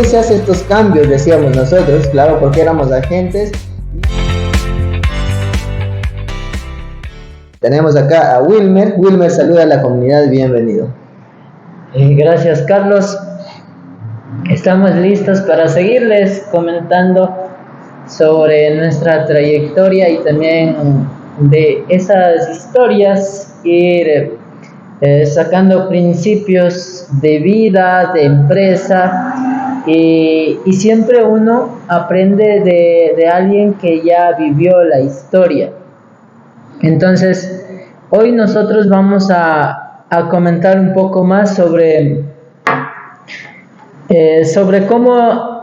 se hacen estos cambios? Decíamos nosotros, claro, porque éramos agentes. Tenemos acá a Wilmer. Wilmer, saluda a la comunidad, bienvenido. Gracias, Carlos. Estamos listos para seguirles comentando sobre nuestra trayectoria y también de esas historias, ir sacando principios de vida, de empresa, y siempre uno aprende de alguien que ya vivió la historia. Entonces, hoy nosotros vamos a comentar un poco más sobre cómo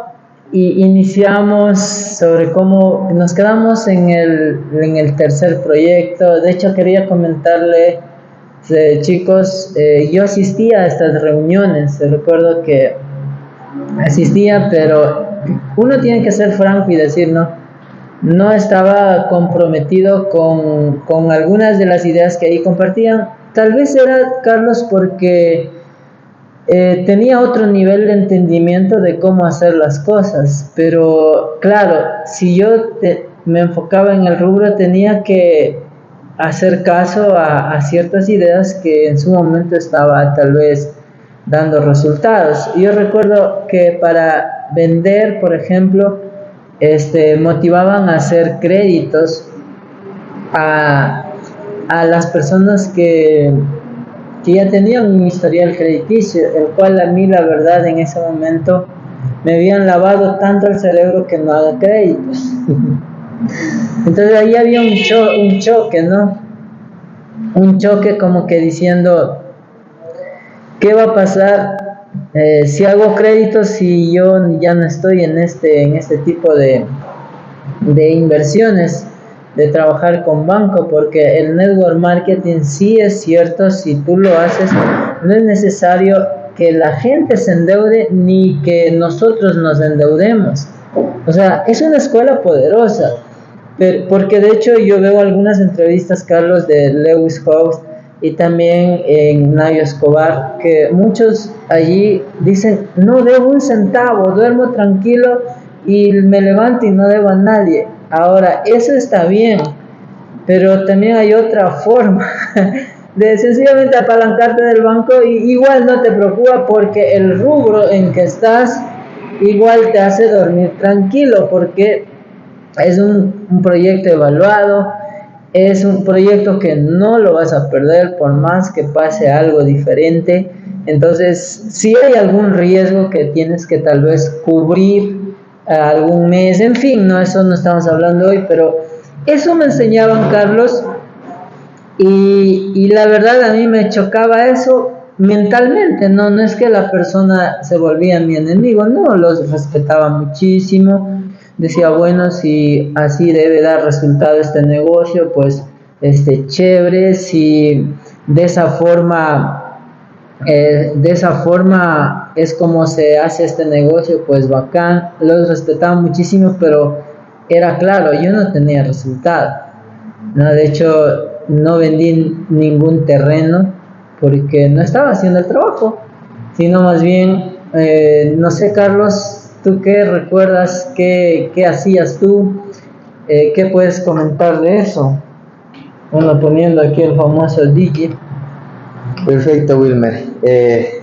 iniciamos, sobre cómo nos quedamos en el tercer proyecto. De hecho, quería comentarle, chicos, yo asistía a estas reuniones. Recuerdo que asistía, pero uno tiene que ser franco y decir no estaba comprometido con algunas de las ideas que ahí compartían. Tal vez era, Carlos, porque tenía otro nivel de entendimiento de cómo hacer las cosas, pero claro, si yo me enfocaba en el rubro, tenía que hacer caso a ciertas ideas que en su momento estaba tal vez dando resultados. Yo recuerdo que para vender, por ejemplo, motivaban a hacer créditos a las personas que ya tenían un historial crediticio, el cual a mí, la verdad, en ese momento me habían lavado tanto el cerebro que no haga créditos. Entonces ahí había un choque, ¿no? Un choque como que diciendo, ¿qué va a pasar si hago créditos si yo ya no estoy en este tipo de inversiones, de trabajar con banco? Porque el network marketing sí es cierto, si tú lo haces, no es necesario que la gente se endeude ni que nosotros nos endeudemos. O sea, es una escuela poderosa, porque de hecho yo veo algunas entrevistas, Carlos, de Lewis Howes y también en Nayo Escobar, que muchos allí dicen, no debo un centavo, duermo tranquilo y me levanto y no debo a nadie. Ahora, eso está bien, pero también hay otra forma de sencillamente apalancarte del banco y igual no te preocupa, porque el rubro en que estás igual te hace dormir tranquilo, porque es un proyecto evaluado, es un proyecto que no lo vas a perder por más que pase algo diferente. Entonces, si hay algún riesgo que tienes que tal vez cubrir algún mes, en fin, no, eso no estamos hablando hoy, pero eso me enseñaban, Carlos, y la verdad a mí me chocaba eso mentalmente. No es que la persona se volvía mi enemigo, no, los respetaba muchísimo, decía, bueno, si así debe dar resultado este negocio, pues chévere, si de esa forma es como se hace este negocio, pues bacán. Los respetaba muchísimo, pero era claro, yo no tenía resultado, ¿no? De hecho, no vendí ningún terreno porque no estaba haciendo el trabajo, sino más bien, no sé, Carlos, ¿tú qué recuerdas? ¿Qué hacías tú? ¿Qué puedes comentar de eso? Bueno, poniendo aquí el famoso DJ. Perfecto, Wilmer.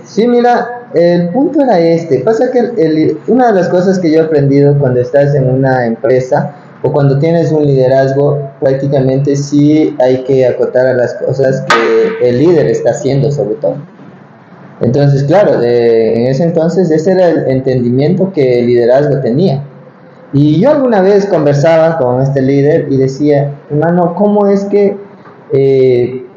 Sí, mira, el punto era pasa que una de las cosas que yo he aprendido cuando estás en una empresa o cuando tienes un liderazgo, prácticamente sí hay que acotar a las cosas que el líder está haciendo, sobre todo. Entonces, claro, en ese entonces ese era el entendimiento que el liderazgo tenía. Y yo alguna vez conversaba con este líder y decía, hermano, ¿cómo es que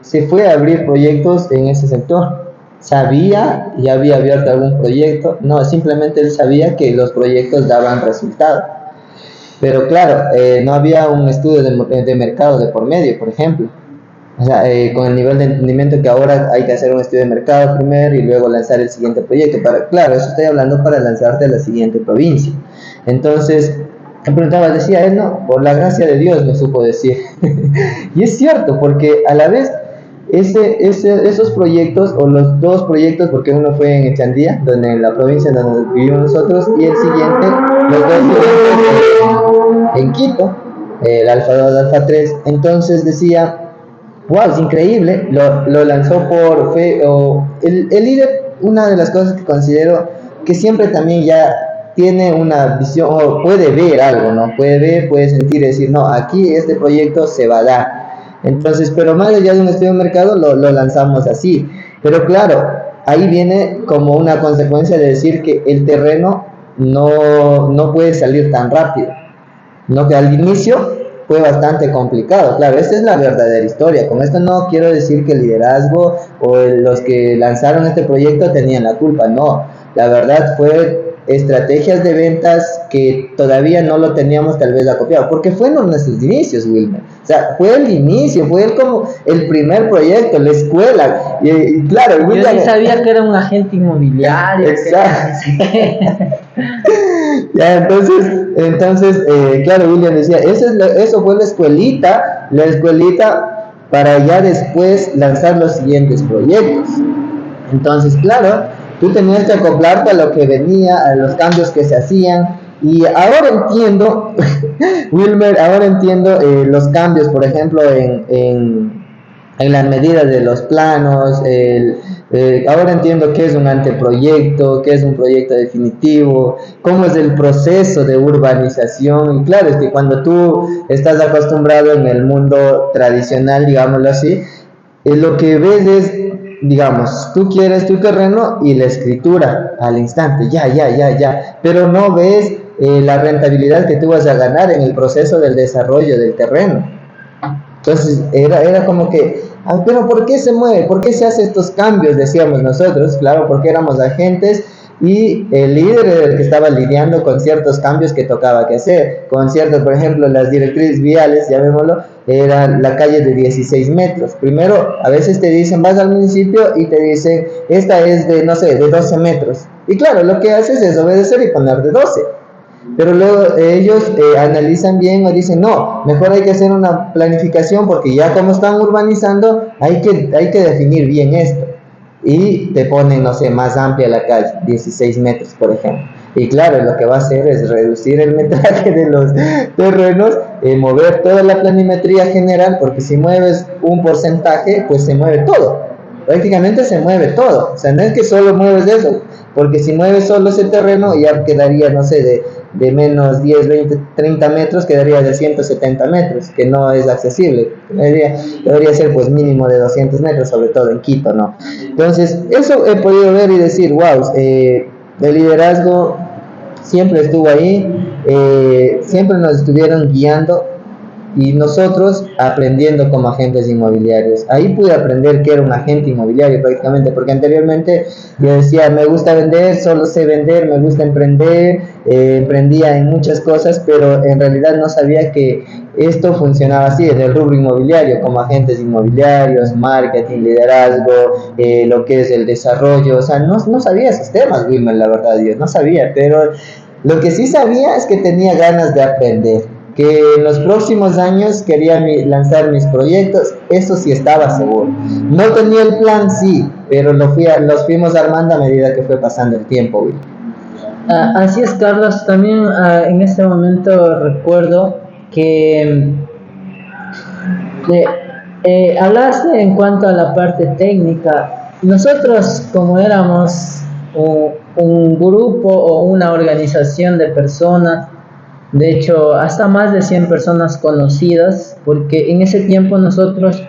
se fue a abrir proyectos en ese sector? ¿Sabía, ya había abierto algún proyecto? No, simplemente él sabía que los proyectos daban resultado. Pero claro, no había un estudio de mercado de por medio, por ejemplo. O sea, con el nivel de entendimiento que ahora hay que hacer un estudio de mercado primero y luego lanzar el siguiente proyecto. Claro, eso estoy hablando para lanzarte a la siguiente provincia. Entonces, me preguntaba, decía él, no, por la gracia de Dios me supo decir. Y es cierto, porque a la vez esos proyectos, o los dos proyectos, porque uno fue en Echandía, donde en la provincia donde vivimos nosotros, y el siguiente, los dos siguientes en Quito, el Alfa 2, Alfa 3. Entonces decía, wow, es increíble, lo lanzó el líder. Una de las cosas que considero que siempre también ya tiene una visión, o puede ver algo, ¿no? Puede ver, puede sentir, decir, no, aquí este proyecto se va a dar. Entonces, pero más allá de un estudio de mercado, lo lanzamos así. Pero claro, ahí viene como una consecuencia de decir que el terreno no puede salir tan rápido, ¿no? Que al inicio fue bastante complicado. Claro, esta es la verdadera historia. Con esto no quiero decir que el liderazgo o los que lanzaron este proyecto tenían la culpa, no. La verdad fue estrategias de ventas que todavía no lo teníamos tal vez acopiado, porque fueron nuestros inicios, Wilmer. O sea, fue el inicio, fue como el primer proyecto, la escuela. Y claro, Wilmer, yo sí sabía que era un agente inmobiliario. Exacto. Ya, entonces claro, William decía, eso fue la escuelita para ya después lanzar los siguientes proyectos. Entonces, claro, tú tenías que acoplarte a lo que venía, a los cambios que se hacían. Y ahora entiendo, Wilmer, los cambios, por ejemplo, en las medidas de los planos. Ahora entiendo qué es un anteproyecto, qué es un proyecto definitivo, cómo es el proceso de urbanización. Y claro, es que cuando tú estás acostumbrado en el mundo tradicional, digámoslo así, lo que ves es, digamos, tú quieres tu terreno y la escritura al instante, ya, pero no ves la rentabilidad que tú vas a ganar en el proceso del desarrollo del terreno. Entonces era como que, pero ¿por qué se mueve? ¿Por qué se hace estos cambios? Decíamos nosotros, claro, porque éramos agentes y el líder era el que estaba lidiando con ciertos cambios que tocaba que hacer, con ciertos, por ejemplo, las directrices viales, llamémoslo, era la calle de 16 metros. Primero, a veces te dicen, vas al municipio y te dicen, esta es de, no sé, de 12 metros. Y claro, lo que haces es obedecer y poner de 12. Pero luego ellos analizan bien o dicen, no, mejor hay que hacer una planificación porque ya como están urbanizando, hay que definir bien esto. Y te ponen, no sé, más amplia la calle, 16 metros, por ejemplo. Y claro, lo que va a hacer es reducir el metraje de los terrenos, mover toda la planimetría general, porque si mueves un porcentaje, pues se mueve todo. Prácticamente se mueve todo. O sea, no es que solo mueves eso, porque si mueves solo ese terreno, ya quedaría, no sé, de menos 10, 20, 30 metros, quedaría de 170 metros, que no es accesible. Debería ser pues mínimo de 200 metros, sobre todo en Quito, ¿no? Entonces, eso he podido ver y decir, wow, el liderazgo siempre estuvo ahí, siempre nos estuvieron guiando y nosotros aprendiendo como agentes inmobiliarios. Ahí pude aprender que era un agente inmobiliario prácticamente, porque anteriormente yo decía, me gusta vender, solo sé vender, me gusta emprender, emprendía en muchas cosas, pero en realidad no sabía que esto funcionaba así, en el rubro inmobiliario, como agentes inmobiliarios, marketing, liderazgo, lo que es el desarrollo. O sea, no sabía esos temas, Wilmer, la verdad, Dios, no sabía, pero lo que sí sabía es que tenía ganas de aprender, que en los próximos años quería lanzar mis proyectos, eso sí estaba seguro. No tenía el plan, sí, pero los fuimos armando a medida que fue pasando el tiempo, Will. Así es, Carlos. También en este momento recuerdo que hablaste en cuanto a la parte técnica. Nosotros, como éramos un grupo o una organización de personas, de hecho hasta más de 100 personas conocidas, porque en ese tiempo nosotros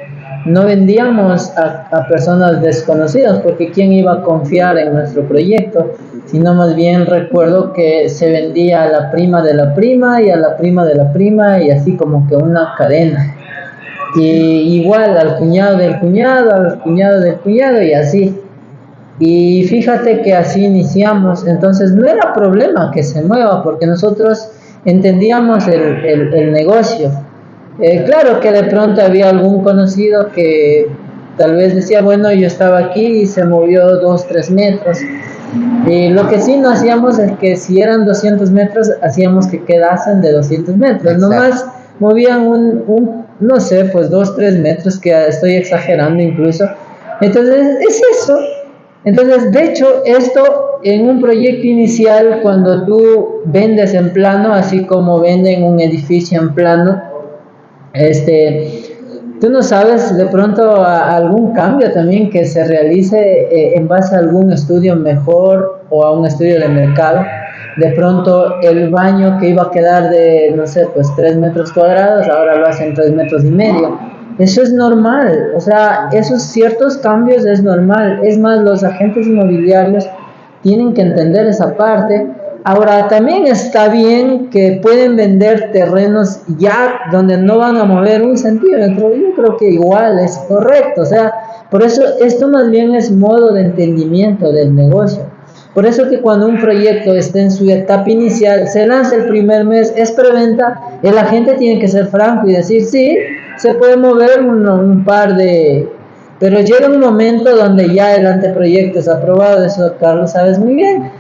no vendíamos a personas desconocidas, porque quién iba a confiar en nuestro proyecto, sino más bien recuerdo que se vendía a la prima de la prima y a la prima de la prima, y así como que una cadena, y igual al cuñado del cuñado, al cuñado del cuñado, y así. Y fíjate que así iniciamos. Entonces no era problema que se mueva, porque nosotros entendíamos el negocio. Claro que de pronto había algún conocido que tal vez decía, bueno, yo estaba aquí y se movió 2-3 metros. Y lo que sí no hacíamos es que si eran 200 metros, hacíamos que quedasen de 200 metros. Exacto. Nomás movían no sé, pues 2, 3 metros, que estoy exagerando incluso. Entonces, es eso. Entonces, de hecho, esto en un proyecto inicial, cuando tú vendes en plano, así como venden un edificio en plano, tú no sabes de pronto algún cambio también que se realice en base a algún estudio mejor o a un estudio de mercado. De pronto el baño que iba a quedar de, no sé, pues 3 metros cuadrados, ahora lo hacen 3 metros y medio. Eso es normal, o sea, esos ciertos cambios es normal. Es más, los agentes inmobiliarios tienen que entender esa parte. Ahora, también está bien que pueden vender terrenos ya donde no van a mover un centímetro. Yo creo que igual es correcto. O sea, por eso esto más bien es modo de entendimiento del negocio. Por eso que cuando un proyecto está en su etapa inicial, se lanza el primer mes, es preventa, el agente tiene que ser franco y decir, sí, se puede mover un par de... Pero llega un momento donde ya el anteproyecto es aprobado, eso Carlos sabes muy bien,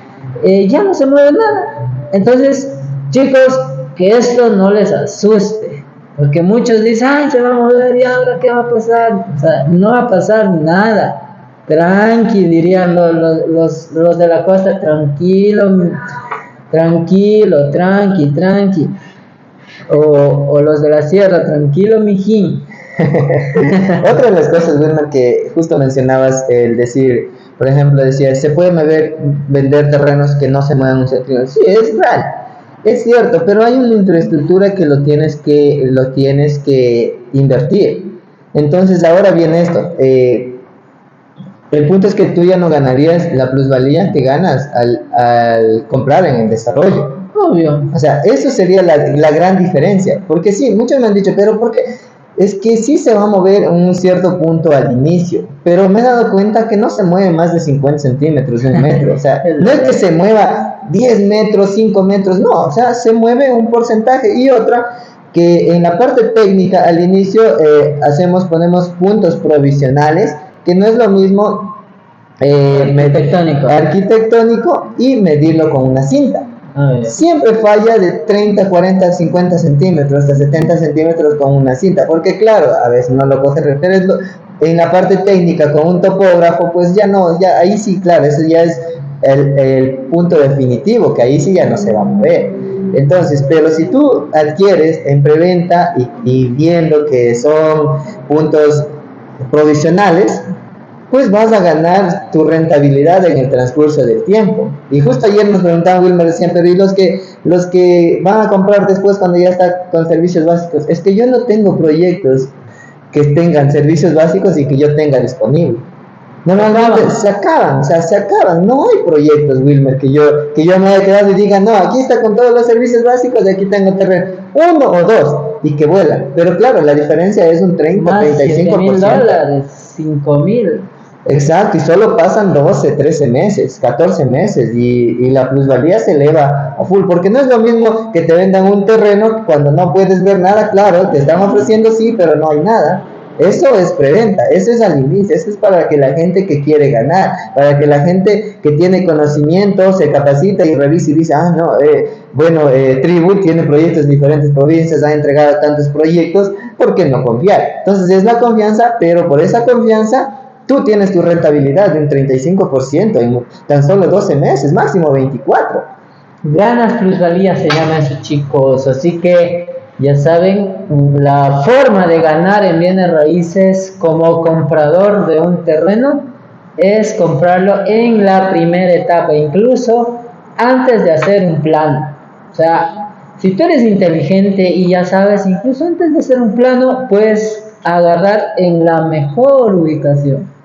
ya no se mueve nada. Entonces, chicos, que esto no les asuste, porque muchos dicen, ay, se va a mover y ahora qué va a pasar. O sea, no va a pasar nada. Tranqui, dirían los de la costa, tranquilo, tranquilo, tranqui. O los de la sierra, tranquilo, mijín. Otra de las cosas, Wilmer, que justo mencionabas, el decir, por ejemplo, decía, se puede vender terrenos que no se mueven un centímetro. Sí, es real, es cierto, pero hay una infraestructura que lo tienes que invertir. Entonces, ahora viene esto. El punto es que tú ya no ganarías la plusvalía que ganas al comprar en el desarrollo. Obvio. O sea, eso sería la gran diferencia. Porque sí, muchos me han dicho, pero ¿por qué? Es que sí se va a mover un cierto punto al inicio, pero me he dado cuenta que no se mueve más de 50 centímetros, un metro. O sea, no es que se mueva 10 metros, 5 metros, no. O sea, se mueve un porcentaje. Y otra, que en la parte técnica al inicio ponemos puntos provisionales, que no es lo mismo arquitectónico y medirlo con una cinta. Siempre falla de 30, 40, 50 centímetros, hasta 70 centímetros con una cinta, porque claro, a veces no lo coge referencia. En la parte técnica con un topógrafo, pues ya no, ya ahí sí, claro, eso ya es el punto definitivo, que ahí sí ya no se va a mover. Entonces, pero si tú adquieres en preventa y viendo que son puntos provisionales, pues vas a ganar tu rentabilidad en el transcurso del tiempo. Y justo ayer nos preguntaban, Wilmer, decían, pero ¿y los que van a comprar después cuando ya está con servicios básicos? Es que yo no tengo proyectos que tengan servicios básicos y que yo tenga disponible. Normalmente se acaban, no hay proyectos, Wilmer, que yo me haya quedado y diga, no, aquí está con todos los servicios básicos y aquí tengo terreno, 1 o 2, y que vuelan. Pero claro, la diferencia es un 30, $35,000, 5,000. Exacto, y solo pasan 12, 13 meses, 14 meses y la plusvalía se eleva a full, porque no es lo mismo que te vendan un terreno cuando no puedes ver nada, claro, te están ofreciendo sí, pero no hay nada. Eso es preventa, eso es al inicio, eso es para que la gente que quiere ganar, para que la gente que tiene conocimiento se capacita y revisa y dice, Tribut tiene proyectos en diferentes provincias, ha entregado tantos proyectos, ¿por qué no confiar? Entonces es la confianza, pero por esa confianza tú tienes tu rentabilidad de un 35% en tan solo 12 meses, máximo 24. Ganas plusvalía se llama eso, chicos. Así que ya saben, la forma de ganar en bienes raíces como comprador de un terreno es comprarlo en la primera etapa, incluso antes de hacer un plano. O sea, si tú eres inteligente y ya sabes, incluso antes de hacer un plano, puedes agarrar en la mejor ubicación.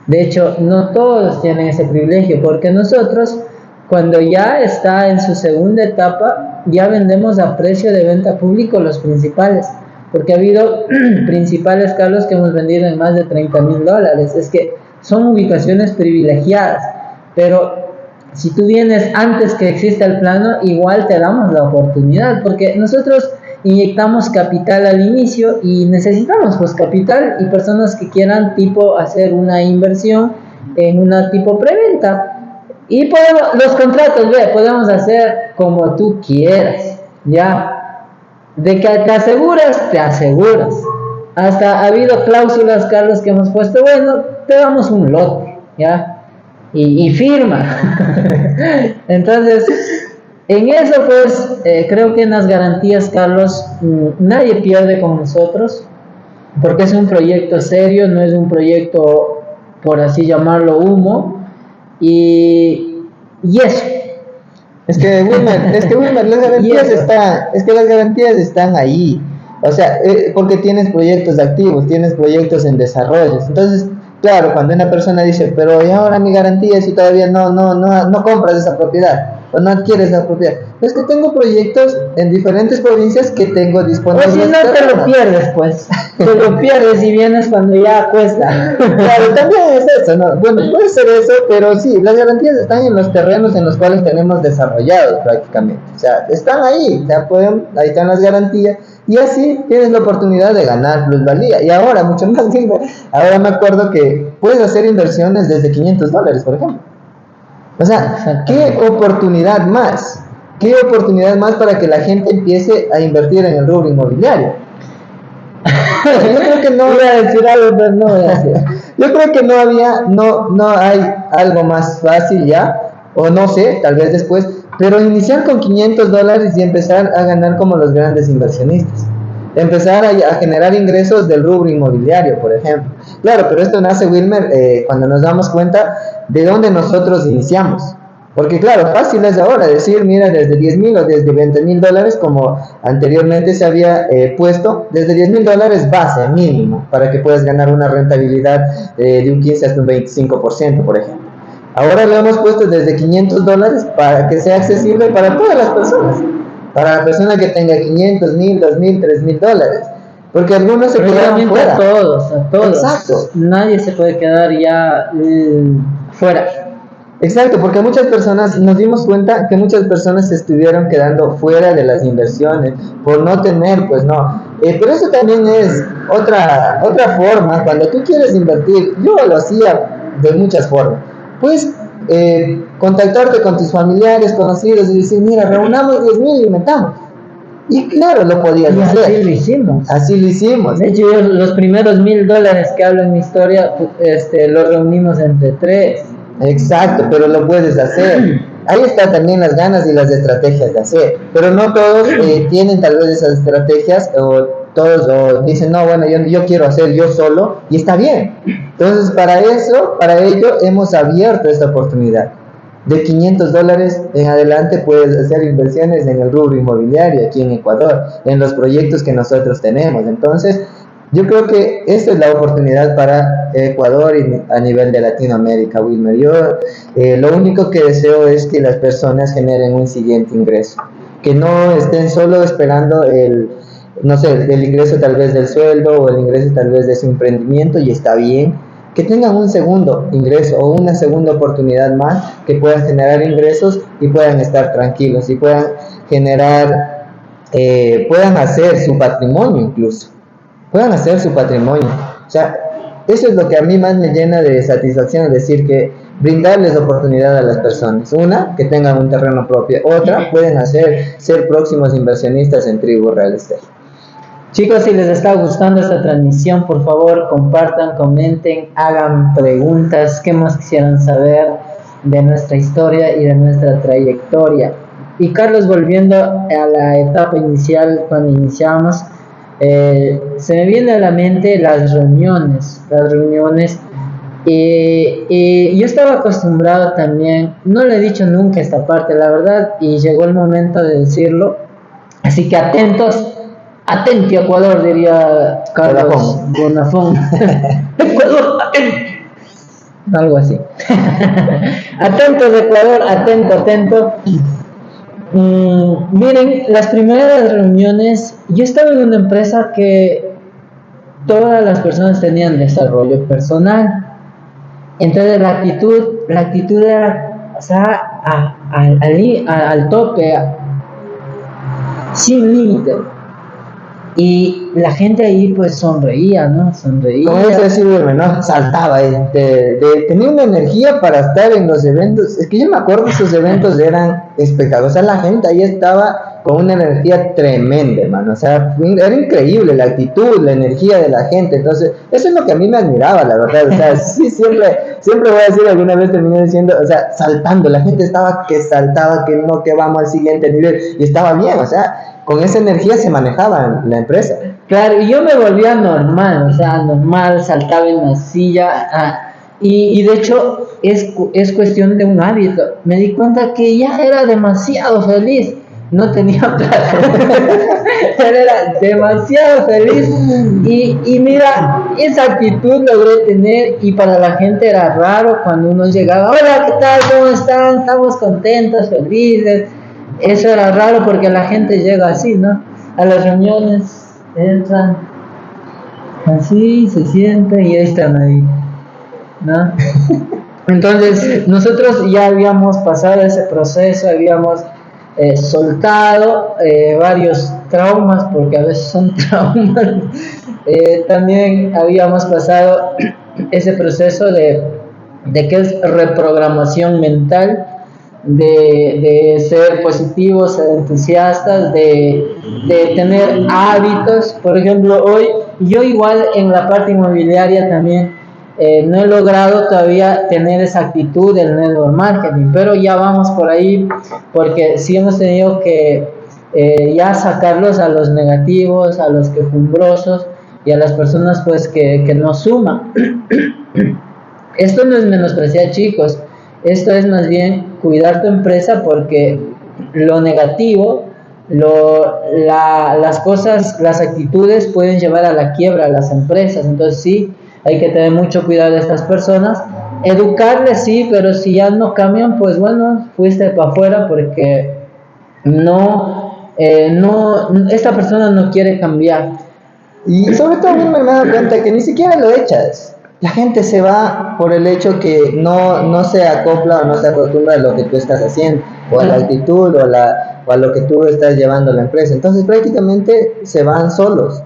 De hecho, no todos tienen ese privilegio, porque nosotros, cuando ya está en su segunda etapa, ya vendemos a precio de venta público los principales, porque ha habido principales, Carlos, que hemos vendido en más de $30,000. Es que son ubicaciones privilegiadas, pero si tú vienes antes que exista el plano, igual te damos la oportunidad, porque nosotros inyectamos capital al inicio y necesitamos pues capital y personas que quieran tipo hacer una inversión en una tipo preventa. Y los contratos, podemos hacer como tú quieras, ya. De que te aseguras, te aseguras. Hasta ha habido cláusulas, Carlos, que hemos puesto, bueno, te damos un lote, ¿ya? Y firma. Entonces, en eso pues, creo que en las garantías, Carlos, nadie pierde con nosotros, porque es un proyecto serio, no es un proyecto, por así llamarlo, humo, y eso. Wilmer, las garantías están ahí. O sea, porque tienes proyectos activos, tienes proyectos en desarrollo. Entonces, claro, cuando una persona dice, pero ¿y ahora mi garantía si todavía no compras esa propiedad o no adquieres esa propiedad? Es que tengo proyectos en diferentes provincias que tengo disponibles. O si no te lo pierdes, pues. Te lo pierdes y vienes cuando ya cuesta. Claro, también es eso, ¿no? Bueno, puede ser eso, pero sí, las garantías están en los terrenos en los cuales tenemos desarrollados prácticamente. O sea, están ahí, ahí están las garantías. Y así tienes la oportunidad de ganar plusvalía. Y ahora, mucho más que ahora me acuerdo que puedes hacer inversiones desde $500, por ejemplo. O sea, ¿qué oportunidad más? ¿Qué oportunidad más para que la gente empiece a invertir en el rubro inmobiliario? Yo creo que no voy a decir algo, pero no voy a decir. Yo creo que no hay algo más fácil ya, o no sé, tal vez después, pero iniciar con $500 y empezar a ganar como los grandes inversionistas. Empezar a generar ingresos del rubro inmobiliario, por ejemplo. Claro, pero esto nace, Wilmer, cuando nos damos cuenta de dónde nosotros iniciamos. Porque claro, fácil es ahora decir, mira, desde 10,000 o desde $20,000, como anteriormente se había puesto, desde $10,000 base mínimo, para que puedas ganar una rentabilidad de un 15 hasta un 25%, por ejemplo. Ahora lo hemos puesto desde $500 para que sea accesible para todas las personas. Para la persona que tenga 500, 1,000, 2,000, $3,000. Porque algunos se quedan fuera. A todos. Exacto. Nadie se puede quedar ya fuera. Exacto, porque muchas personas, nos dimos cuenta que muchas personas se estuvieron quedando fuera de las inversiones por no tener, pues no. Pero eso también es otra forma, cuando tú quieres invertir, yo lo hacía de muchas formas. Pues contactarte con tus familiares, conocidos y decir, mira, reunamos 10,000 y metamos. Y claro, lo podías hacer. Así lo hicimos. Así lo hicimos. De hecho, los primeros $1,000 que hablo en mi historia, los reunimos entre 3. Exacto, pero lo puedes hacer. Ahí están también las ganas y las estrategias de hacer. Pero no todos tienen tal vez esas estrategias, o todos dicen, no, bueno, yo quiero hacer yo solo, y está bien. Entonces, para ello, hemos abierto esta oportunidad. De $500 en adelante puedes hacer inversiones en el rubro inmobiliario aquí en Ecuador, en los proyectos que nosotros tenemos. Entonces, yo creo que esta es la oportunidad para Ecuador y a nivel de Latinoamérica, Wilmer. Yo lo único que deseo es que las personas generen un siguiente ingreso, que no estén solo esperando el ingreso tal vez del sueldo o el ingreso tal vez de su emprendimiento, y está bien. Que tengan un segundo ingreso o una segunda oportunidad más, que puedan generar ingresos y puedan estar tranquilos y puedan generar, puedan hacer su patrimonio incluso. Puedan hacer su patrimonio. O sea, eso es lo que a mí más me llena de satisfacción, es decir, que brindarles oportunidad a las personas. Una, que tengan un terreno propio. Otra, pueden ser próximos inversionistas en Tribu Real Estate. Chicos, si les está gustando esta transmisión, por favor, compartan, comenten, hagan preguntas, qué más quisieran saber de nuestra historia y de nuestra trayectoria. Y Carlos, volviendo a la etapa inicial, cuando iniciamos, se me viene a la mente las reuniones, y yo estaba acostumbrado también, no le he dicho nunca esta parte, la verdad, y llegó el momento de decirlo, así que atentos, atenti Ecuador, diría Carlos Bonafón. Ecuador, atento, algo así. Atentos Ecuador, atento. Miren, las primeras reuniones, yo estaba en una empresa que todas las personas tenían desarrollo personal. Entonces la actitud era, o sea, al tope, sin límite. Y la gente ahí pues sonreía, ¿no? Como es decir, ¿no? Saltaba, tenía una energía para estar en los eventos. Es que yo me acuerdo que esos eventos eran espectaculares. O sea, la gente ahí estaba con una energía tremenda, hermano. O sea, era increíble la actitud, la energía de la gente. Entonces, eso es lo que a mí me admiraba, la verdad. O sea, sí, siempre voy a decir, alguna vez terminé diciendo, o sea, saltando. La gente estaba que saltaba, que no, que vamos al siguiente nivel. Y estaba bien, o sea, con esa energía se manejaba la empresa. Claro, y yo me volvía normal, o sea, normal, saltaba en la silla. Y de hecho es cuestión de un hábito. Me di cuenta que ya era demasiado feliz. No tenía plata. Era demasiado feliz. Y mira, esa actitud logré tener. Y para la gente era raro cuando uno llegaba. Hola, ¿qué tal? ¿Cómo están? Estamos contentos, felices. Eso era raro porque la gente llega así, ¿no? A las reuniones entran así, se sienten y ahí están ahí, ¿no? Entonces nosotros ya habíamos pasado ese proceso, habíamos soltado varios traumas, porque a veces son traumas. También habíamos pasado ese proceso de que es reprogramación mental, de ser positivos, ser entusiastas, de tener hábitos. Por ejemplo, hoy yo igual en la parte inmobiliaria también no he logrado todavía tener esa actitud del network marketing, pero ya vamos por ahí, porque sí hemos tenido que ya sacarlos a los negativos, a los quejumbrosos y a las personas pues que nos suman. Esto no es menospreciar, chicos, esto es más bien cuidar tu empresa, porque lo negativo, las cosas, las actitudes pueden llevar a la quiebra a las empresas. Entonces sí, hay que tener mucho cuidado de estas personas, educarles sí, pero si ya no cambian, pues bueno, fuiste para afuera, porque esta persona no quiere cambiar. Y sobre todo a mí me he dado cuenta que ni siquiera lo echas. La gente se va por el hecho que no se acopla o no se acostumbra a lo que tú estás haciendo, o a la actitud, o a lo que tú estás llevando a la empresa. Entonces prácticamente se van solos,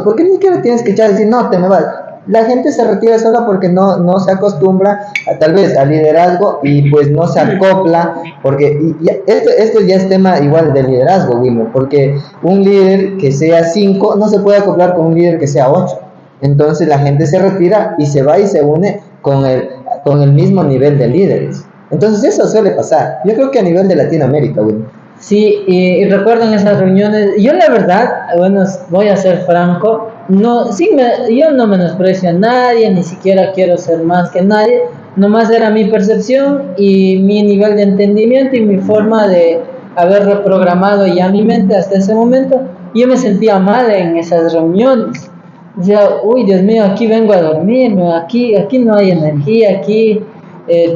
porque ni siquiera tienes que echar y decir, no, te me vas. La gente se retira sola porque no se acostumbra tal vez al liderazgo, y pues no se acopla, porque esto ya es tema igual de liderazgo, Wilmer, porque un líder que sea 5 no se puede acoplar con un líder que sea 8. Entonces la gente se retira y se va y se une con el mismo nivel de líderes. Entonces eso suele pasar. Yo creo que a nivel de Latinoamérica, Wilmer. Sí, y recuerdo en esas reuniones, yo la verdad, bueno, voy a ser franco, yo no menosprecio a nadie, ni siquiera quiero ser más que nadie, nomás era mi percepción y mi nivel de entendimiento y mi forma de haber reprogramado ya mi mente hasta ese momento. Yo me sentía mal en esas reuniones. Decía, uy, Dios mío, aquí vengo a dormirme, aquí no hay energía, aquí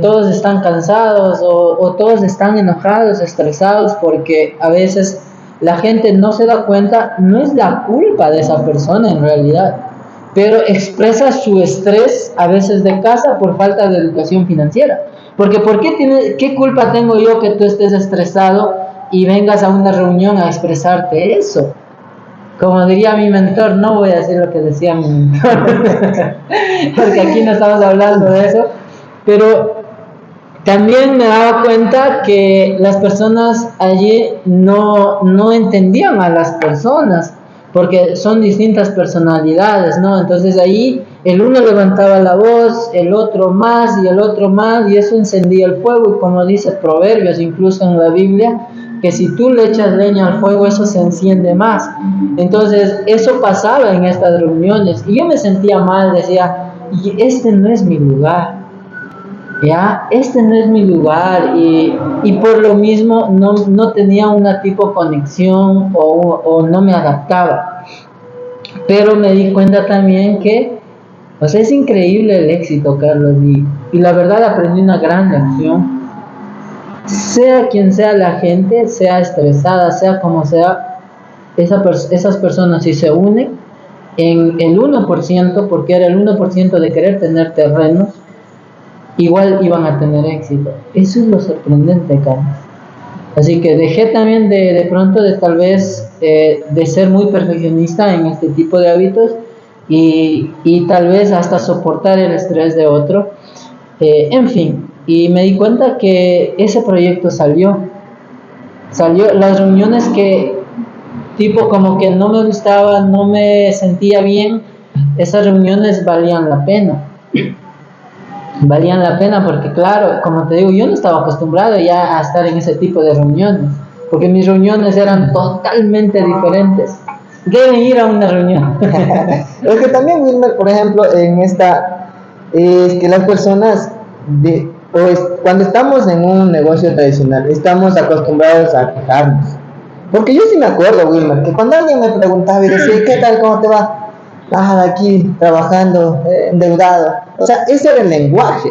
todos están cansados o todos están enojados, estresados, porque a veces la gente no se da cuenta, no es la culpa de esa persona en realidad, pero expresa su estrés a veces de casa por falta de educación financiera. Porque ¿qué culpa tengo yo que tú estés estresado y vengas a una reunión a expresarte eso? Como diría mi mentor, no voy a decir lo que decía mi mentor, porque aquí no estamos hablando de eso, pero también me daba cuenta que las personas allí no entendían a las personas, porque son distintas personalidades, ¿no? Entonces ahí el uno levantaba la voz, el otro más y el otro más, y eso encendía el fuego. Y como dice Proverbios, incluso en la Biblia, que si tú le echas leña al fuego, eso se enciende más. Entonces eso pasaba en estas reuniones y yo me sentía mal, decía, y este no es mi lugar, ya, este no es mi lugar, y por lo mismo no tenía una tipo conexión o no me adaptaba. Pero me di cuenta también que pues es increíble el éxito, Carlos, y la verdad aprendí una gran lección. Sea quien sea la gente, sea estresada, sea como sea, esas personas si se unen en el 1%, porque era el 1% de querer tener terrenos, igual iban a tener éxito. Eso es lo sorprendente, Carlos. Así que dejé también de pronto de tal vez de ser muy perfeccionista en este tipo de hábitos, y tal vez hasta soportar el estrés de otro. En fin, y me di cuenta que ese proyecto salió salió las reuniones que tipo como que no me gustaban, no me sentía bien, esas reuniones valían la pena. Valían la pena porque claro, como te digo, yo no estaba acostumbrado ya a estar en ese tipo de reuniones, porque mis reuniones eran totalmente diferentes. Deben ir a una reunión. Es que también, Wilmer, por ejemplo, en esta, es que las personas, pues, cuando estamos en un negocio tradicional, estamos acostumbrados a quejarnos. Porque yo sí me acuerdo, Wilmer, que cuando alguien me preguntaba y decía, ¿qué tal, cómo te va? Ah, aquí, trabajando, endeudado. O sea, ese era el lenguaje.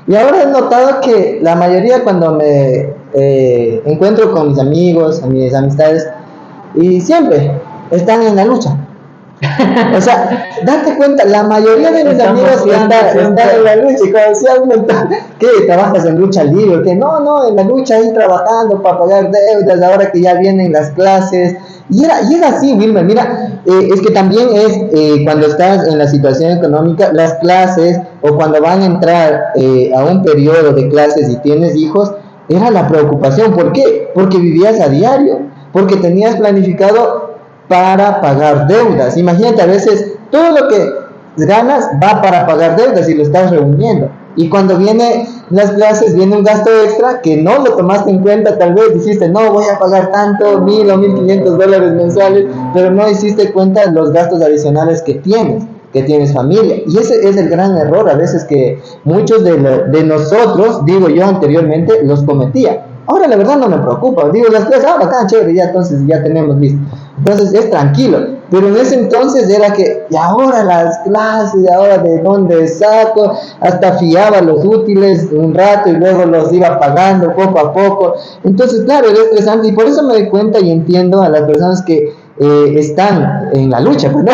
Y ahora he notado que la mayoría cuando me encuentro con mis amigos, mis amistades, y siempre están en la lucha. O sea, date cuenta, la mayoría de mis amigos están en la lucha. Y cuando decían, ¿qué? ¿Trabajas en lucha libre? Que no, en la lucha ahí trabajando para pagar deudas, ahora que ya vienen las clases. Y era así, Wilmer. Mira, es que también es cuando estás en la situación económica, las clases, o cuando van a entrar a un periodo de clases y tienes hijos, era la preocupación. ¿Por qué? Porque vivías a diario, porque tenías planificado para pagar deudas. Imagínate, a veces todo lo que ganas va para pagar deudas y lo estás reuniendo. Y cuando vienen las clases, viene un gasto extra que no lo tomaste en cuenta, tal vez dijiste, no, voy a pagar tanto, 1,000 o 1,500 dólares mensuales, pero no hiciste cuenta los gastos adicionales que tienes familia. Y ese es el gran error a veces que muchos de nosotros, digo yo anteriormente, los cometía. Ahora la verdad no me preocupa, digo las clases, ahora acá chévere, ya entonces ya tenemos listo. Entonces es tranquilo, pero en ese entonces era que, y ahora las clases, y ahora de dónde saco, hasta fiaba los útiles un rato y luego los iba pagando poco a poco. Entonces, claro, era estresante y por eso me doy cuenta y entiendo a las personas que están en la lucha, pues, ¿no?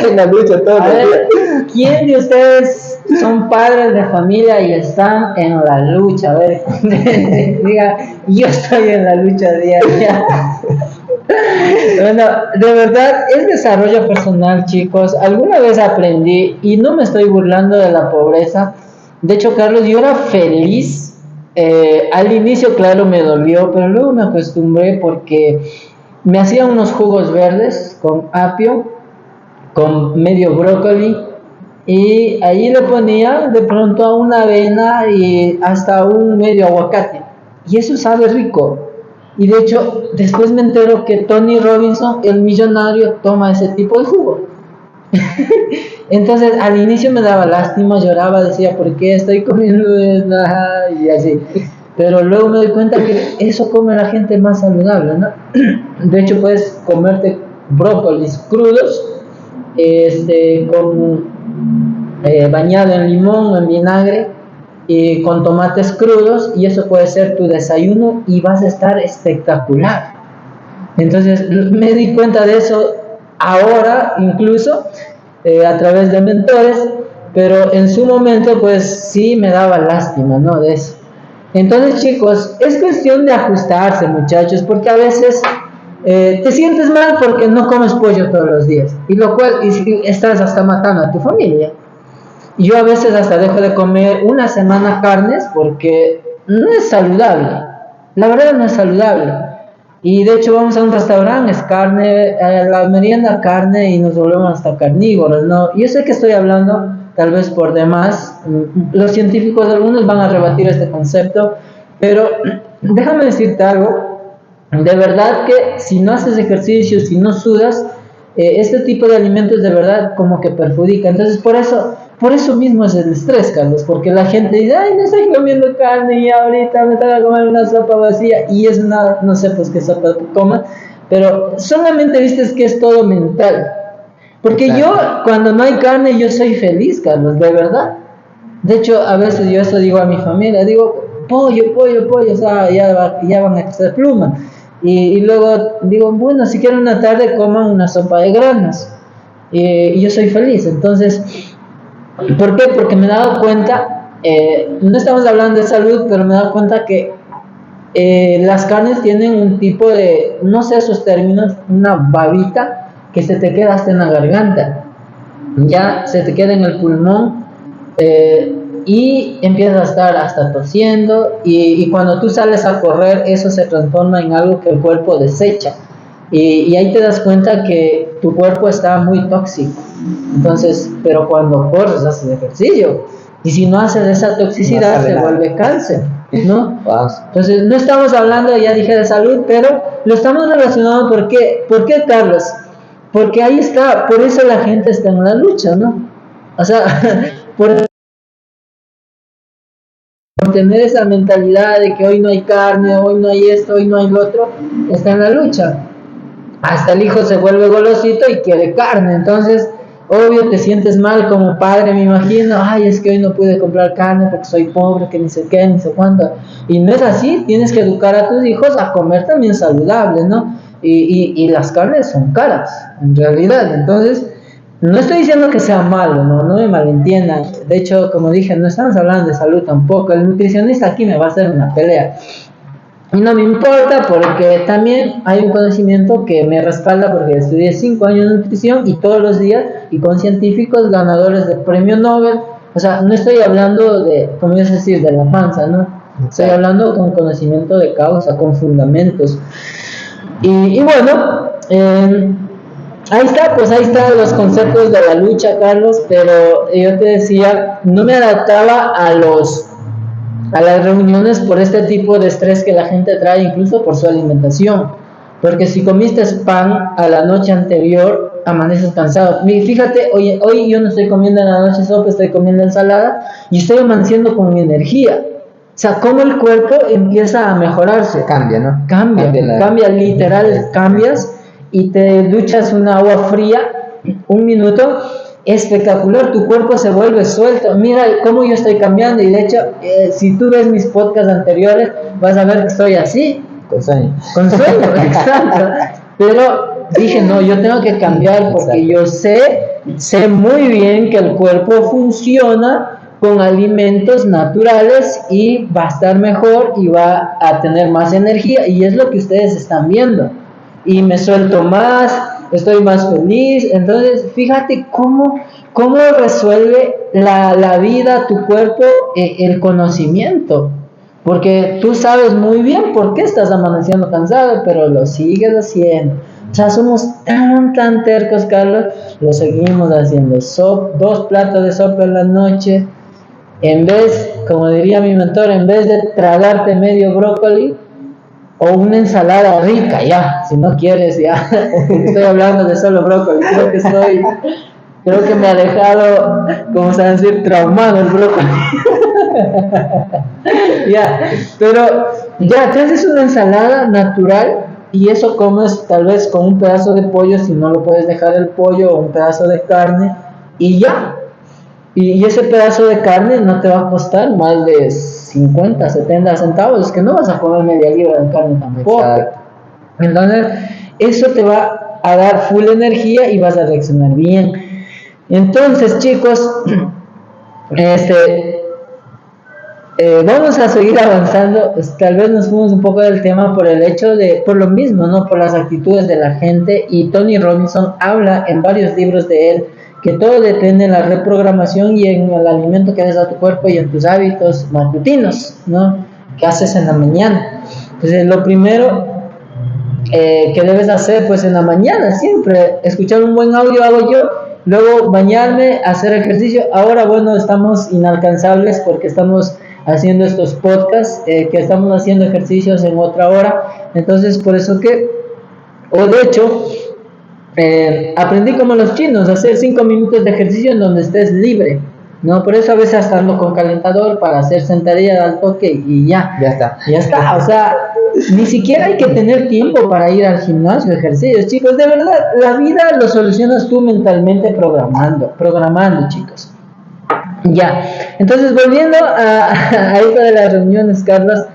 En la lucha todo el día. ¿Quién de ustedes son padres de familia y están en la lucha? A ver, diga, yo estoy en la lucha diaria. Bueno, de verdad es desarrollo personal, chicos. Alguna vez aprendí, y no me estoy burlando de la pobreza. De hecho, Carlos, yo era feliz. Al inicio, claro, me dolió, pero luego me acostumbré porque me hacía unos jugos verdes con apio, con medio brócoli, y allí le ponía de pronto a una avena y hasta un medio aguacate. Y eso sabe rico. Y de hecho, después me entero que Tony Robinson, el millonario, toma ese tipo de jugo. Entonces, al inicio me daba lástima, lloraba, decía, ¿por qué estoy comiendo esto? Y así. Pero luego me doy cuenta que eso come la gente más saludable, ¿no? De hecho, puedes comerte brócolis crudos, bañado en limón, en vinagre, y con tomates crudos, y eso puede ser tu desayuno y vas a estar espectacular. Entonces me di cuenta de eso ahora, incluso a través de mentores, pero en su momento pues sí me daba lástima, ¿no? De eso. Entonces, chicos, es cuestión de ajustarse, muchachos, porque a veces te sientes mal porque no comes pollo todos los días, y lo cual y estás hasta matando a tu familia. Yo a veces hasta dejo de comer una semana carnes porque no es saludable. La verdad no es saludable. Y de hecho vamos a un restaurante, es carne, la merienda carne y nos volvemos hasta carnívoros, ¿no? Yo sé que estoy hablando tal vez por demás. Los científicos, algunos van a rebatir este concepto, pero déjame decirte algo. De verdad que si no haces ejercicio, si no sudas, este tipo de alimentos de verdad como que perjudica. Entonces por eso mismo es el estrés, Carlos, porque la gente dice, ay, no estoy comiendo carne y ahorita me toca comer una sopa vacía, y es una, no sé pues qué sopa coman, pero solamente viste que es todo mental. Porque yo, cuando no hay carne, yo soy feliz, Carlos, de verdad. De hecho, a veces yo eso digo a mi familia, digo, pollo, o sea, ya van a hacer pluma. Y luego digo, bueno, si quieren una tarde coman una sopa de granos. Y yo soy feliz. Entonces, ¿por qué? Porque me he dado cuenta, no estamos hablando de salud, pero me he dado cuenta que las carnes tienen un tipo de, no sé sus términos, una babita que se te queda hasta en la garganta. Ya se te queda en el pulmón. y empiezas a estar hasta tosiendo y cuando tú sales a correr eso se transforma en algo que el cuerpo desecha y ahí te das cuenta que tu cuerpo está muy tóxico. Entonces, pero cuando corres haces ejercicio y si no haces esa toxicidad se vuelve cáncer, ¿no? Wow. Entonces no estamos hablando, ya dije, de salud, pero lo estamos relacionando. ¿Por qué, Carlos? Porque ahí está, por eso la gente está en la lucha, ¿no? O sea, por tener esa mentalidad de que hoy no hay carne, hoy no hay esto, hoy no hay lo otro, está en la lucha. Hasta el hijo se vuelve golosito y quiere carne, entonces obvio te sientes mal como padre, me imagino, ay, es que hoy no pude comprar carne porque soy pobre, que ni sé qué, ni sé cuánto, y no es así, tienes que educar a tus hijos a comer también saludable, ¿no? Y las carnes son caras, en realidad, entonces, no estoy diciendo que sea malo, no me malentiendan, de hecho, como dije, no estamos hablando de salud tampoco, el nutricionista aquí me va a hacer una pelea, y no me importa porque también hay un conocimiento que me respalda porque estudié 5 años de nutrición y todos los días y con científicos ganadores de premio Nobel. O sea, no estoy hablando de, como es decir, de la panza, ¿no? Estoy hablando con conocimiento de causa, con fundamentos. Y bueno, ahí está, pues ahí están los conceptos de la lucha, Carlos, pero yo te decía, no me adaptaba a las reuniones por este tipo de estrés que la gente trae, incluso por su alimentación. Porque si comiste pan a la noche anterior, amaneces cansado. Fíjate, hoy yo no estoy comiendo en la noche sopa, estoy comiendo ensalada y estoy amaneciendo con mi energía. O sea, cómo el cuerpo empieza a mejorarse. Cambia, ¿no? Cambia literal, cambias y te duchas una agua fría, 1 minuto, espectacular, tu cuerpo se vuelve suelto. Mira cómo yo estoy cambiando y de hecho, si tú ves mis podcasts anteriores, vas a ver que estoy así. Con sueño, Exacto. Pero dije, no, yo tengo que cambiar porque yo sé muy bien que el cuerpo funciona con alimentos naturales y va a estar mejor y va a tener más energía y es lo que ustedes están viendo. Y me suelto más, estoy más feliz. Entonces, fíjate cómo resuelve la vida, tu cuerpo, el conocimiento. Porque tú sabes muy bien por qué estás amaneciendo cansado, pero lo sigues haciendo. O sea, somos tan tercos, Carlos, lo seguimos haciendo. 2 platos de sopa en la noche. En vez, como diría mi mentor, en vez de tragarte medio brócoli, o una ensalada rica, ya, si no quieres, ya, estoy hablando de solo brócoli, creo que me ha dejado, como se va a decir, traumado el brócoli. Ya, pero ya, te haces una ensalada natural y eso comes tal vez con un pedazo de pollo, si no lo puedes dejar el pollo, o un pedazo de carne, y ya. Y ese pedazo de carne no te va a costar más de 50, 70 centavos, es que no vas a comer media libra de carne tampoco. Exacto. Entonces, eso te va a dar full energía y vas a reaccionar bien. Entonces, chicos, vamos a seguir avanzando. Tal vez nos fuimos un poco del tema por lo mismo, ¿no? Por las actitudes de la gente. Y Tony Robinson habla en varios libros de él que todo depende en la reprogramación y en el alimento que des a tu cuerpo y en tus hábitos matutinos, ¿no? Que haces en la mañana. Entonces, lo primero que debes hacer, pues en la mañana, siempre, escuchar un buen audio hago yo, luego bañarme, hacer ejercicio. Ahora, bueno, estamos inalcanzables porque estamos haciendo estos podcasts, que estamos haciendo ejercicios en otra hora. Entonces, por eso de hecho, aprendí como los chinos, hacer 5 minutos de ejercicio en donde estés libre, ¿no? Por eso a veces hasta ando con calentador para hacer sentadilla al toque y ya está, o sea, ni siquiera hay que tener tiempo para ir al gimnasio, ejercicios, chicos, de verdad, la vida lo solucionas tú mentalmente programando, chicos. Ya, entonces volviendo a esto de las reuniones, Carlos,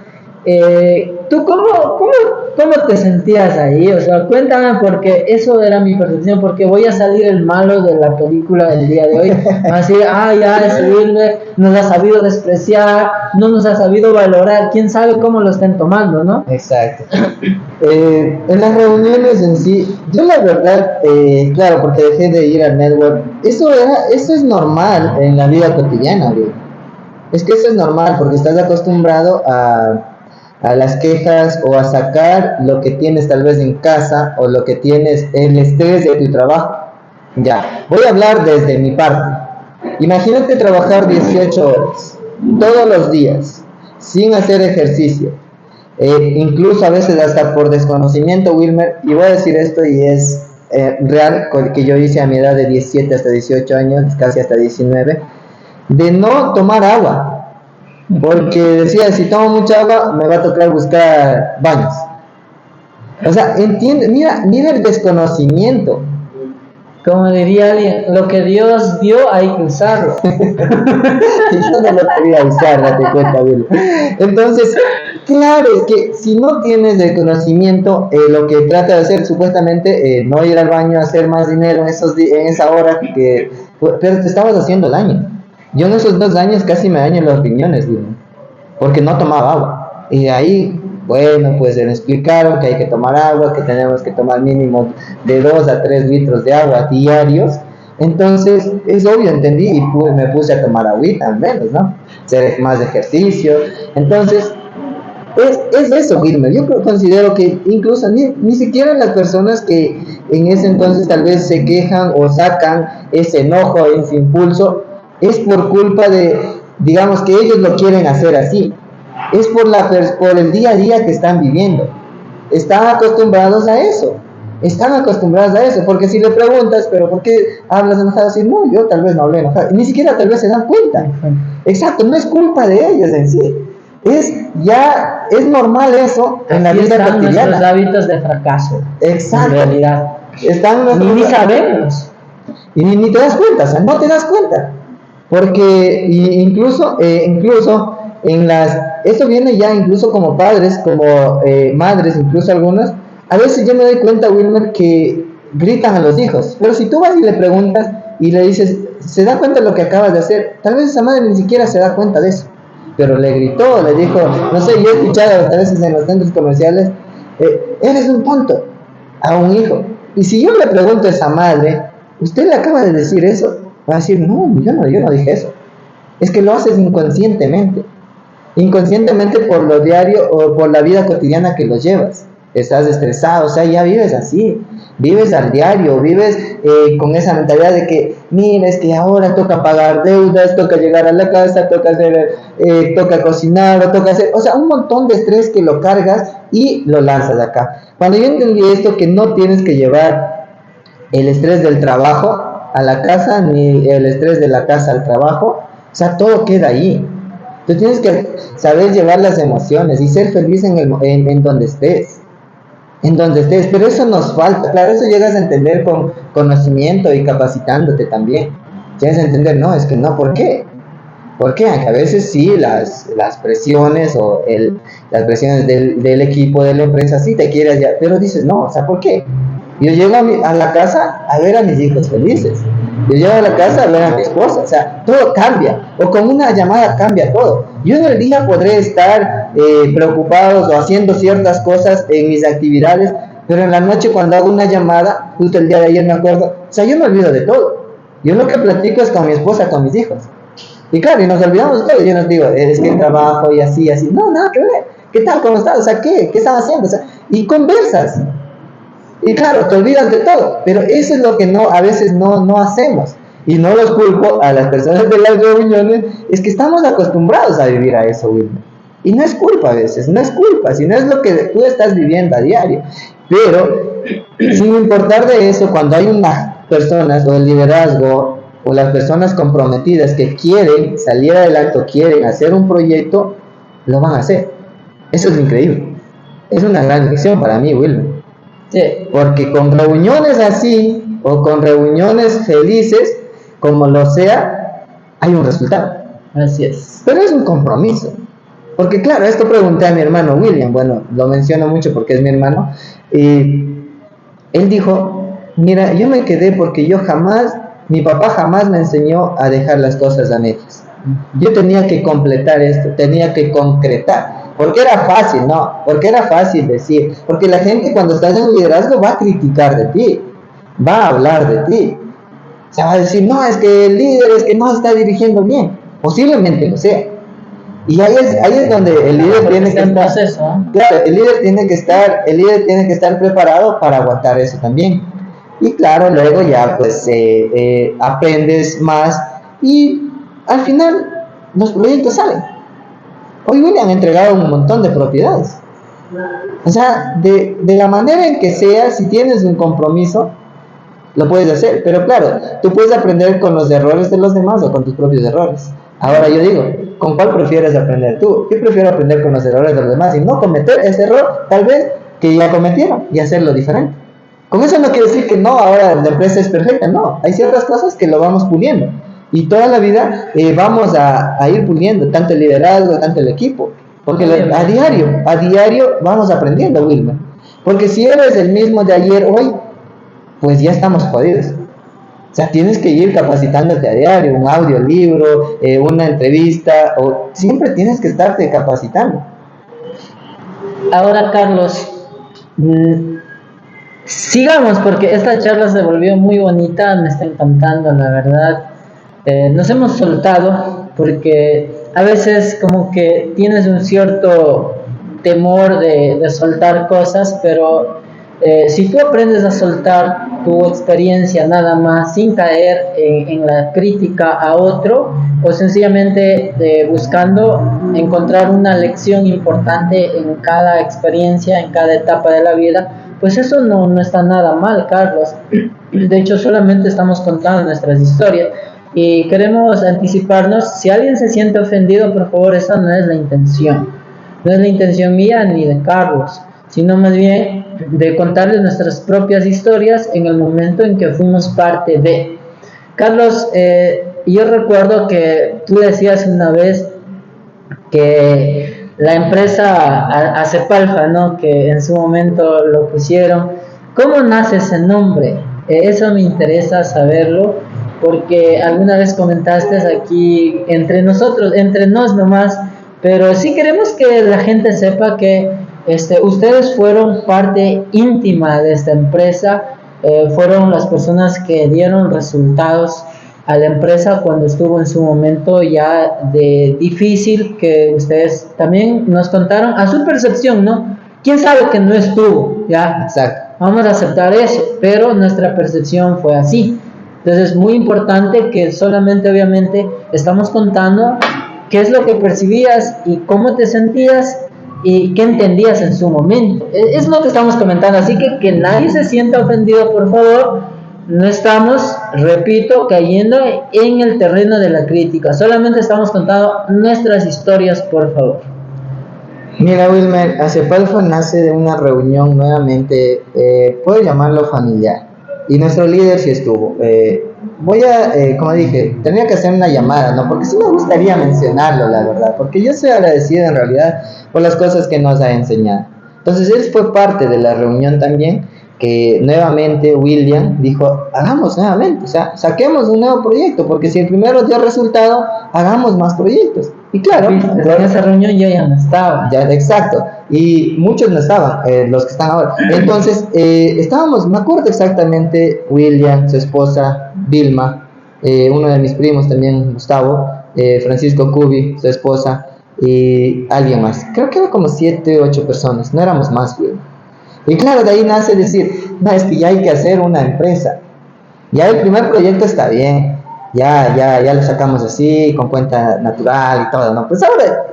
¿tú cómo te sentías ahí? O sea, cuéntame, porque eso era mi percepción, porque voy a salir el malo de la película del día de hoy, así, ya, ese Wilmer nos ha sabido despreciar, no nos ha sabido valorar, quién sabe cómo lo estén tomando, ¿no? Exacto. En las reuniones en sí, yo la verdad, claro, porque dejé de ir al network, eso es normal en la vida cotidiana, güey. Es que eso es normal porque estás acostumbrado a las quejas o a sacar lo que tienes tal vez en casa o lo que tienes, el estrés de tu trabajo. Ya, voy a hablar desde mi parte. Imagínate trabajar 18 horas todos los días sin hacer ejercicio, incluso a veces hasta por desconocimiento, Wilmer, y voy a decir esto y es real, que yo hice a mi edad de 17 hasta 18 años, casi hasta 19, de no tomar agua, porque decía, si tomo mucha agua me va a tocar buscar baños. O sea, entiende, mira el desconocimiento. Como diría alguien, lo que Dios dio hay que usarlo. Yo no lo quería usar, date cuenta, Will. Entonces, claro, es que si no tienes el conocimiento, lo que trata de hacer supuestamente, no ir al baño a hacer más dinero en esa hora, pero te estabas haciendo daño. Yo en esos 2 años casi me daño los riñones, Will, porque no tomaba agua. Y de ahí, bueno, pues me explicaron que hay que tomar agua, que tenemos que tomar mínimo de 2 a 3 litros de agua diarios. Entonces, es obvio, entendí y me puse a tomar agüita al menos, ¿no? Hacer más ejercicio. Entonces, es eso, Wilmer. Yo considero que incluso ni siquiera las personas que en ese entonces tal vez se quejan o sacan ese enojo, ese impulso, es por culpa de, digamos, que ellos lo quieren hacer así. Es por el día a día que están viviendo. Están acostumbrados a eso. Están acostumbrados a eso. Porque si le preguntas, ¿pero por qué hablas enojado? Así, no, yo tal vez no hablé enojado. Ni siquiera tal vez se dan cuenta. Exacto, no es culpa de ellos en sí. Es normal eso en la vida cotidiana. Nuestros hábitos de fracaso. Exacto. En realidad. Ni sabemos. Y ni te das cuenta, o sea, no te das cuenta. Porque incluso esto viene ya incluso como padres, como madres, incluso algunas, a veces yo me doy cuenta, Wilmer, que gritan a los hijos, pero si tú vas y le preguntas y le dices, ¿se da cuenta de lo que acabas de hacer? Tal vez esa madre ni siquiera se da cuenta de eso, pero le gritó, le dijo, no sé, yo he escuchado a veces en los centros comerciales, eres un tonto, a un hijo, y si yo le pregunto a esa madre, ¿usted le acaba de decir eso? Va a decir, no, yo no dije eso, es que lo haces inconscientemente por lo diario o por la vida cotidiana que lo llevas. Estás estresado, o sea, ya vives así, vives al diario, vives con esa mentalidad de que, mira, es que ahora toca pagar deudas, toca llegar a la casa, toca cocinar, o toca hacer, o sea, un montón de estrés que lo cargas y lo lanzas acá. Cuando yo entendí esto, que no tienes que llevar el estrés del trabajo a la casa, ni el estrés de la casa al trabajo, o sea, todo queda ahí. Tú tienes que saber llevar las emociones y ser feliz en donde estés. En donde estés, pero eso nos falta. Claro, eso llegas a entender con conocimiento y capacitándote también. Llegas a entender, no, es que no, ¿por qué? Porque a veces sí, las presiones o las presiones del equipo, de la empresa, sí te quieres ya, pero dices, no, o sea, ¿por qué? Yo llego a la casa a ver a mis hijos felices. Yo llego a la casa a ver a mi esposa. O sea, todo cambia. O con una llamada cambia todo. Yo en el día podré estar preocupado o haciendo ciertas cosas en mis actividades, pero en la noche cuando hago una llamada, justo el día de ayer me acuerdo, o sea, yo me olvido de todo. Yo lo que platico es con mi esposa, con mis hijos. Y claro, y nos olvidamos de todo. Yo nos digo, es que trabajo y así. No, nada que ver. ¿Qué tal? ¿Cómo estás? O sea, ¿qué estás haciendo? O sea, y conversas. Y claro, te olvidas de todo, pero eso es lo que a veces no hacemos. Y no los culpo a las personas de las reuniones, es que estamos acostumbrados a vivir a eso, Wilmer. Y no es culpa a veces, no es culpa, sino es lo que tú estás viviendo a diario. Pero, sin importar de eso, cuando hay unas personas o el liderazgo o las personas comprometidas que quieren salir adelante o quieren hacer un proyecto, lo van a hacer. Eso es increíble. Es una gran lección para mí, Wilmer. Sí, porque con reuniones así o con reuniones felices, como lo sea, hay un resultado. Así es. Pero es un compromiso. Porque claro, esto pregunté a mi hermano William, bueno, lo menciono mucho porque es mi hermano, y él dijo, mira, yo me quedé porque mi papá jamás me enseñó a dejar las cosas a medias. Yo tenía que completar esto, tenía que concretar. Porque era fácil, no, porque era fácil decir, porque la gente cuando estás en liderazgo va a criticar de ti, va a hablar de ti, se va a decir, no, es que el líder es que no está dirigiendo bien, posiblemente lo sea, Y ahí es donde el líder tiene que Está en estar, proceso, ¿no? claro, el líder tiene que estar preparado para aguantar eso también. Y claro, luego ya pues aprendes más y al final los proyectos salen. Hoy William ha entregado un montón de propiedades. O sea, de la manera en que sea, si tienes un compromiso, lo puedes hacer. Pero claro, tú puedes aprender con los errores de los demás o con tus propios errores. Ahora yo digo, ¿con cuál prefieres aprender tú? Yo prefiero aprender con los errores de los demás y no cometer ese error, tal vez, que ya cometieron y hacerlo diferente. Con eso no quiere decir que no, ahora la empresa es perfecta, no. Hay ciertas cosas que lo vamos puliendo. Y toda la vida vamos a ir puliendo, tanto el liderazgo, tanto el equipo. Porque a diario vamos aprendiendo, Wilmer. Porque si eres el mismo de ayer, hoy, pues ya estamos jodidos. O sea, tienes que ir capacitándote a diario, un audiolibro, una entrevista, o siempre tienes que estarte capacitando. Ahora, Carlos, sigamos porque esta charla se volvió muy bonita, me está encantando, la verdad. Nos hemos soltado porque a veces como que tienes un cierto temor de soltar cosas, pero si tú aprendes a soltar tu experiencia nada más sin caer en la crítica a otro o sencillamente buscando encontrar una lección importante en cada experiencia, en cada etapa de la vida, pues eso no está nada mal, Carlos. De hecho, solamente estamos contando nuestras historias y queremos anticiparnos. Si alguien se siente ofendido, por favor, esa no es la intención. No es la intención mía ni de Carlos, sino más bien de contarles nuestras propias historias en el momento en que fuimos parte de. Carlos, yo recuerdo que tú decías una vez que la empresa Acepalfa, ¿no? Que en su momento lo pusieron. ¿Cómo nace ese nombre? Eso me interesa saberlo, porque alguna vez comentaste aquí entre nosotros, entre nos nomás, pero sí queremos que la gente sepa que ustedes fueron parte íntima de esta empresa, fueron las personas que dieron resultados a la empresa cuando estuvo en su momento ya de difícil, que ustedes también nos contaron a su percepción, ¿no? ¿Quién sabe que no estuvo? Ya, Exacto. vamos a aceptar eso, pero nuestra percepción fue así. Entonces es muy importante que solamente obviamente estamos contando qué es lo que percibías y cómo te sentías y qué entendías en su momento. Es lo que estamos comentando, así que nadie se sienta ofendido, por favor. No estamos, repito, cayendo en el terreno de la crítica, solamente estamos contando nuestras historias, por favor. Mira, Wilmer, Acepalfa nace de una reunión nuevamente, puedo llamarlo familiar, y nuestro líder sí estuvo. Como dije, tenía que hacer una llamada, ¿no? Porque sí me gustaría mencionarlo, la verdad, porque yo soy agradecido en realidad por las cosas que nos ha enseñado. Entonces él fue parte de la reunión también, que nuevamente William dijo, hagamos nuevamente, o sea, saquemos un nuevo proyecto, porque si el primero dio resultado, hagamos más proyectos. Y claro, en esa reunión yo ya no estaba. Ya, exacto, y muchos no estaban, los que están ahora. Entonces, estábamos, me acuerdo exactamente, William, su esposa, Vilma, uno de mis primos también, Gustavo, Francisco Cubi, su esposa, y alguien más. Creo que eran como 7, 8 personas, no éramos más, Wilma. Y claro, de ahí nace decir, no, es que ya hay que hacer una empresa. Ya el primer proyecto está bien, ya lo sacamos así, con cuenta natural y todo, ¿no? Pues ahora,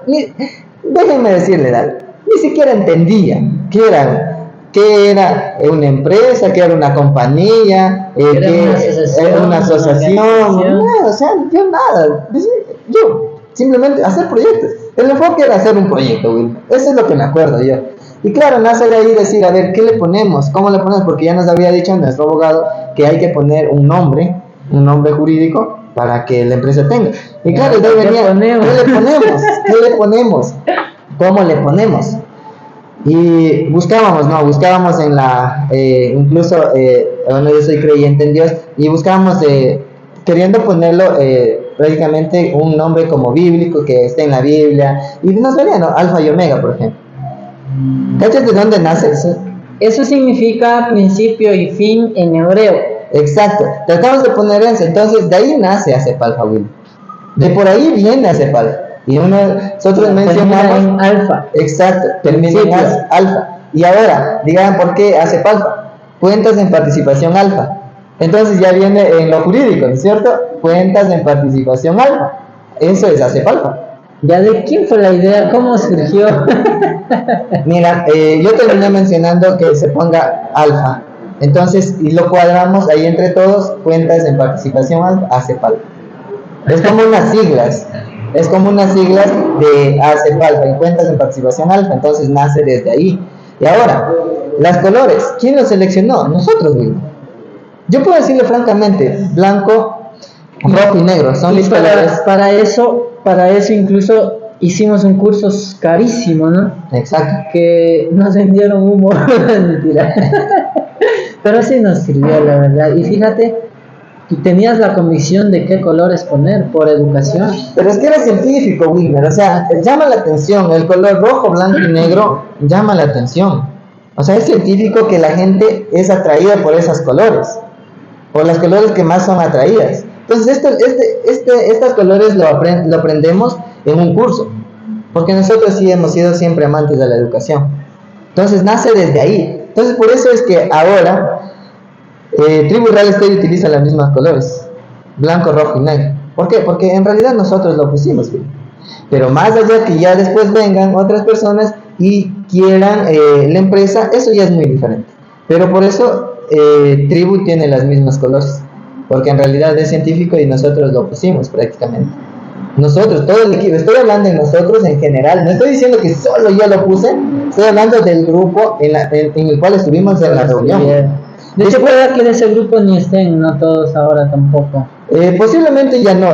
déjenme decirle, ni siquiera entendía qué era una empresa, qué era una compañía, qué era una asociación, no, o sea, yo nada, yo simplemente hacer proyectos. El enfoque era hacer un proyecto, Will. Eso es lo que me acuerdo yo. Y claro, nace de ahí decir, a ver, ¿qué le ponemos? ¿Cómo le ponemos? Porque ya nos había dicho nuestro abogado que hay que poner un nombre jurídico para que la empresa tenga. Y claro, de ahí venía, ¿qué le ponemos? ¿Qué le ponemos? ¿Cómo le ponemos? Y buscábamos en la, incluso, bueno, yo soy creyente en Dios, y buscábamos queriendo ponerlo prácticamente un nombre como bíblico, que esté en la Biblia, y nos venía, ¿no? Alfa y Omega, por ejemplo. ¿Cachas de dónde nace eso? Eso significa principio y fin en hebreo. Exacto, tratamos de poner eso, entonces de ahí nace Acepalfa, Will. De por ahí viene Acepalfa. Y nosotros Termina mencionamos, en alfa. exacto, termina en alfa. Y ahora, digan por qué hace alfa. Cuentas en participación alfa. Entonces ya viene en lo jurídico, ¿no es cierto? Cuentas en participación alfa. Eso es hace alfa. ¿Ya de quién fue la idea? ¿Cómo surgió? Mira, yo terminé mencionando que se ponga alfa. Entonces, y lo cuadramos ahí entre todos, cuentas en participación alfa, ACEP alfa. Es como unas siglas. Es como unas siglas de ACEP alfa, en cuentas en participación alfa. Entonces nace desde ahí. Y ahora, las colores, ¿quién los seleccionó? Nosotros mismos. Yo puedo decirle francamente, blanco, rojo y negro son mis colores. Para eso incluso hicimos un curso carísimo, ¿no? Exacto. Que nos vendieron humo, mentira. Pero sí nos sirvió, la verdad. Y fíjate, tú tenías la convicción de qué colores poner por educación. Pero es que eres científico, Wilmer, o sea, llama la atención, el color rojo, blanco y negro llama la atención. O sea, es científico que la gente es atraída por esos colores, por los colores que más son atraídas. Entonces, estos colores lo aprendemos en un curso, porque nosotros sí hemos sido siempre amantes de la educación. Entonces, nace desde ahí. Entonces, por eso es que ahora Tribu Real Estate utiliza los mismos colores, blanco, rojo y negro. ¿Por qué? Porque en realidad nosotros lo pusimos, ¿sí? Pero más allá que ya después vengan otras personas y quieran la empresa, eso ya es muy diferente. Pero por eso Tribu tiene los mismos colores, porque en realidad es científico y nosotros lo pusimos prácticamente. Nosotros, todo el equipo, estoy hablando de nosotros en general, no estoy diciendo que solo yo lo puse, estoy hablando del grupo en el cual estuvimos en la reunión. De hecho, puede que de ese grupo ni estén, no todos ahora tampoco. Posiblemente ya no,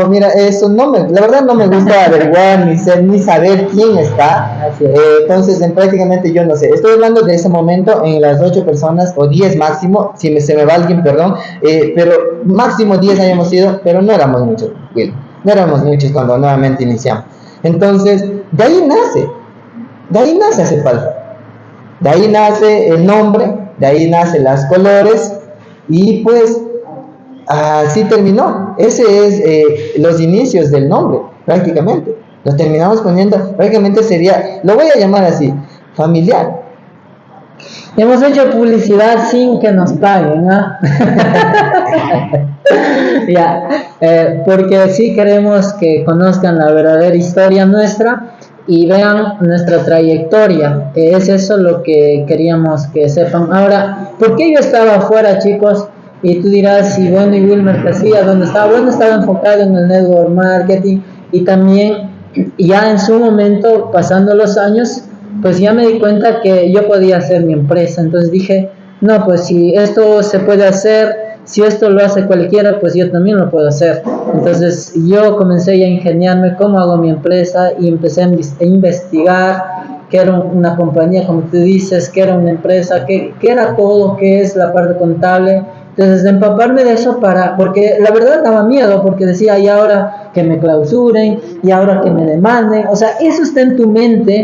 mira, eso la verdad no me gusta averiguar ni saber quién está. Entonces, prácticamente yo no sé. Estoy hablando de ese momento en las 8 personas o 10 máximo, si se me va alguien, perdón, pero máximo 10 hayamos sido, pero no éramos muchos, Will, no éramos muchos cuando nuevamente iniciamos. Entonces, de ahí nace ACEPALFA, de ahí nace el nombre, de ahí nacen las colores y pues así terminó. Ese es los inicios del nombre, prácticamente. Lo terminamos poniendo, prácticamente sería, lo voy a llamar así, familiar. Hemos hecho publicidad sin que nos paguen, ¿no? Ya, porque sí queremos que conozcan la verdadera historia nuestra y vean nuestra trayectoria. Es eso lo que queríamos que sepan. Ahora, ¿por qué yo estaba afuera, chicos? Y tú dirás, y bueno, y Wilmer, ¿qué hacía? ¿Dónde estaba? Bueno, estaba enfocado en el network marketing y también ya en su momento, pasando los años, pues ya me di cuenta que yo podía hacer mi empresa. Entonces dije, no, pues si esto se puede hacer, si esto lo hace cualquiera, pues yo también lo puedo hacer. Entonces yo comencé a ingeniarme cómo hago mi empresa y empecé a investigar qué era una compañía, como tú dices, qué era una empresa, qué era todo, qué es la parte contable. Entonces de empaparme de eso porque la verdad daba miedo, porque decía, y ahora que me clausuren, y ahora que me demanden, o sea, eso está en tu mente,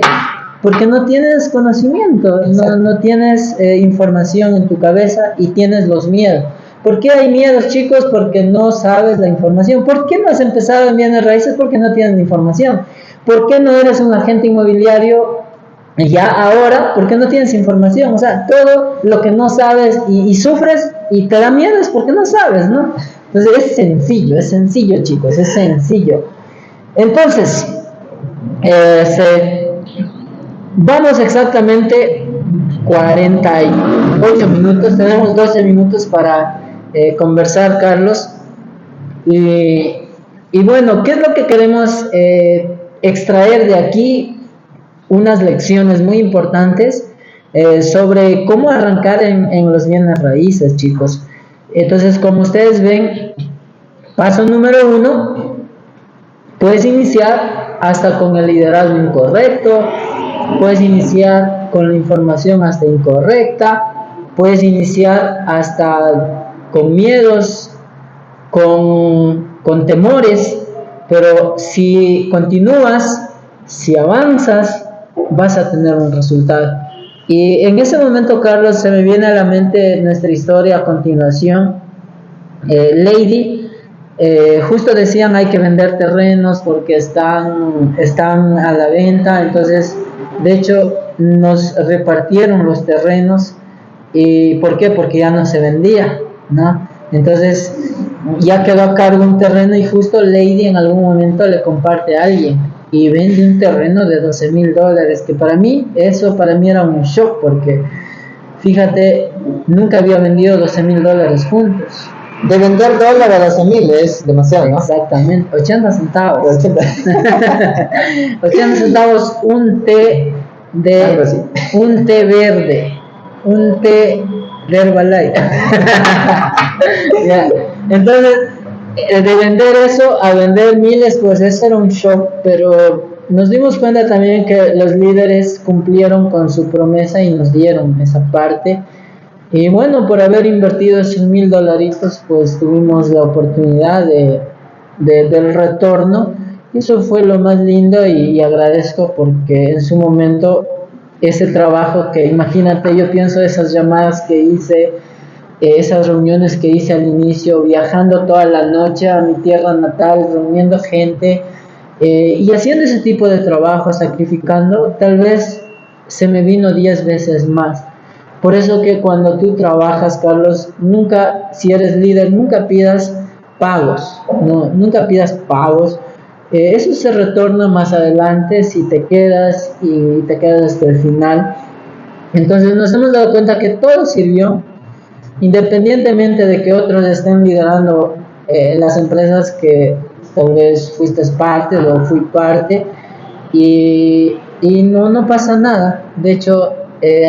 porque no tienes conocimiento, no tienes información en tu cabeza y tienes los miedos. ¿Por qué hay miedos, chicos? Porque no sabes la información. ¿Por qué no has empezado en bienes raíces? Porque no tienes información. ¿Por qué no eres un agente inmobiliario ya ahora? Porque no tienes información. O sea, todo lo que no sabes y sufres y te da miedo es porque no sabes, ¿no? Entonces es sencillo, chicos, es sencillo. Entonces, vamos exactamente 48 minutos, tenemos 12 minutos para conversar, Carlos. Y bueno, ¿qué es lo que queremos extraer de aquí? Unas lecciones muy importantes sobre cómo arrancar en los bienes raíces, chicos. Entonces, como ustedes ven, paso número 1, puedes iniciar hasta con el liderazgo incorrecto, puedes iniciar con la información hasta incorrecta, puedes iniciar hasta con miedos, con temores, pero si continúas, si avanzas, vas a tener un resultado. Y en ese momento, Carlos, se me viene a la mente nuestra historia a continuación. Lady justo decían hay que vender terrenos porque están a la venta, entonces de hecho nos repartieron los terrenos. ¿Y por qué? Porque ya no se vendía, ¿no? Entonces ya quedó a cargo un terreno y justo Lady en algún momento le comparte a alguien y vende un terreno de $12,000, que eso para mí era un shock porque fíjate, nunca había vendido $12,000 juntos. De vender dólar a 12,000 es demasiado, ¿no? Exactamente, 80 centavos. 80 centavos un té un té verde, un té de Herbalife. Ya. Entonces, de vender eso a vender miles, pues eso era un shock, pero nos dimos cuenta también que los líderes cumplieron con su promesa y nos dieron esa parte. Y bueno, por haber invertido esos $1,000, pues tuvimos la oportunidad del retorno. Y eso fue lo más lindo y agradezco porque en su momento ese trabajo que, imagínate, yo pienso esas llamadas que hice, esas reuniones que hice al inicio, viajando toda la noche a mi tierra natal, reuniendo gente y haciendo ese tipo de trabajo, sacrificando, tal vez se me vino 10 veces más. Por eso que cuando tú trabajas, Carlos, nunca, si eres líder, nunca pidas pagos, no, nunca pidas pagos. Eso se retorna más adelante si te quedas y te quedas hasta el final. Entonces nos hemos dado cuenta que todo sirvió, independientemente de que otros estén liderando las empresas que tal vez fuiste parte o fui parte, y no pasa nada. De hecho,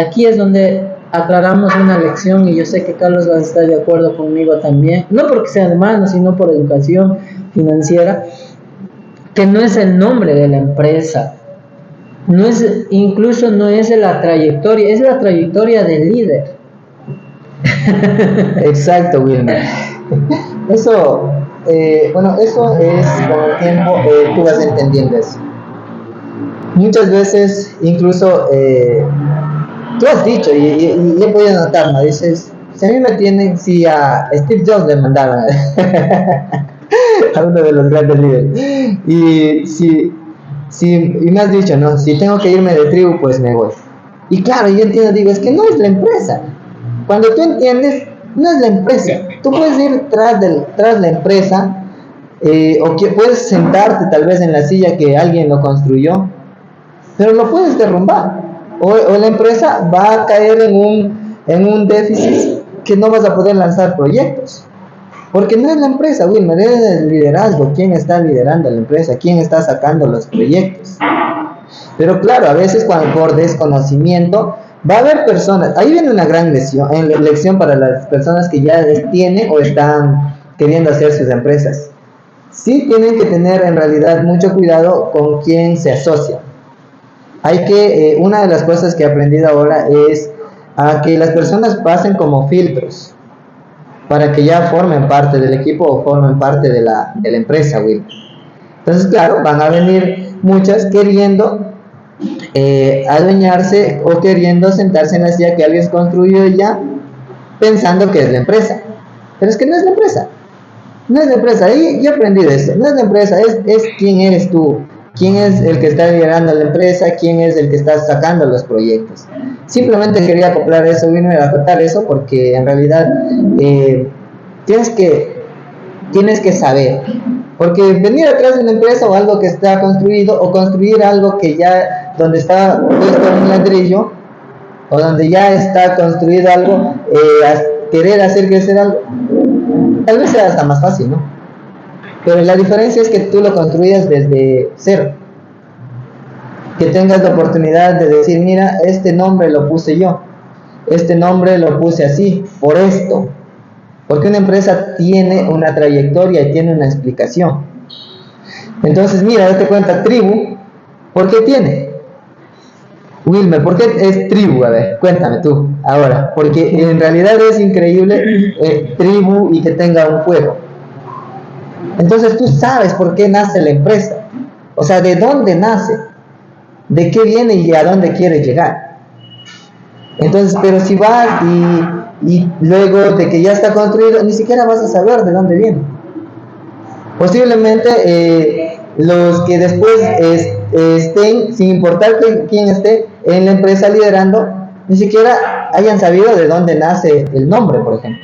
aquí es donde aclaramos una lección, y yo sé que Carlos va a estar de acuerdo conmigo también, no porque sea hermano, sino por educación financiera, que no es el nombre de la empresa, incluso no es la trayectoria, es la trayectoria del líder. Exacto, Wilmer. Eso, eso es con el tiempo, tú vas entendiendo eso. Muchas veces, incluso, tú has dicho, y he podido notar, ¿no? Dices, si a mí me tienen, si a Steve Jobs le mandaron a uno de los grandes líderes, y me has dicho, no, si tengo que irme de tribu, pues me voy. Y claro, yo entiendo, digo, es que no es la empresa. Cuando tú entiendes, no es la empresa. Tú puedes ir tras la empresa, o que puedes sentarte tal vez en la silla que alguien lo construyó, pero lo puedes derrumbar. O la empresa va a caer en un déficit que no vas a poder lanzar proyectos. Porque no es la empresa, Wilmer, es el liderazgo. ¿Quién está liderando la empresa? ¿Quién está sacando los proyectos? Pero claro, a veces por desconocimiento va a haber personas. Ahí viene una gran lección para las personas que ya tienen o están queriendo hacer sus empresas. Sí tienen que tener en realidad mucho cuidado con quién se asocia. Una de las cosas que he aprendido ahora es a que las personas pasen como filtros para que ya formen parte del equipo o formen parte de la empresa, Will. Entonces, claro, van a venir muchas queriendo adueñarse o queriendo sentarse en la silla que alguien construyó ya, pensando que es la empresa. Pero es que no es la empresa. No es la empresa. Y yo he aprendido eso. No es la empresa, es quién eres tú. ¿Quién es el que está liderando la empresa? ¿Quién es el que está sacando los proyectos? Simplemente quería acoplar eso, vine a acotar eso porque en realidad tienes que saber. Porque venir atrás de una empresa o algo que está construido, o construir algo que ya, donde está puesto un ladrillo, o donde ya está construido algo, querer hacer crecer algo, tal vez sea hasta más fácil, ¿no? Pero la diferencia es que tú lo construyas desde cero. Que tengas la oportunidad de decir, mira, este nombre lo puse yo. Este nombre lo puse así, por esto. Porque una empresa tiene una trayectoria y tiene una explicación. Entonces, mira, date cuenta, tribu, ¿por qué tiene? Wilmer, ¿por qué es tribu? A ver, cuéntame tú, ahora. Porque en realidad es increíble tribu y que tenga un fuego. Entonces tú sabes por qué nace la empresa, o sea, de dónde nace, de qué viene y a dónde quiere llegar. Entonces, pero si vas y luego de que ya está construido, ni siquiera vas a saber de dónde viene. Posiblemente los que después estén, sin importar quién esté en la empresa liderando, ni siquiera hayan sabido de dónde nace el nombre, por ejemplo.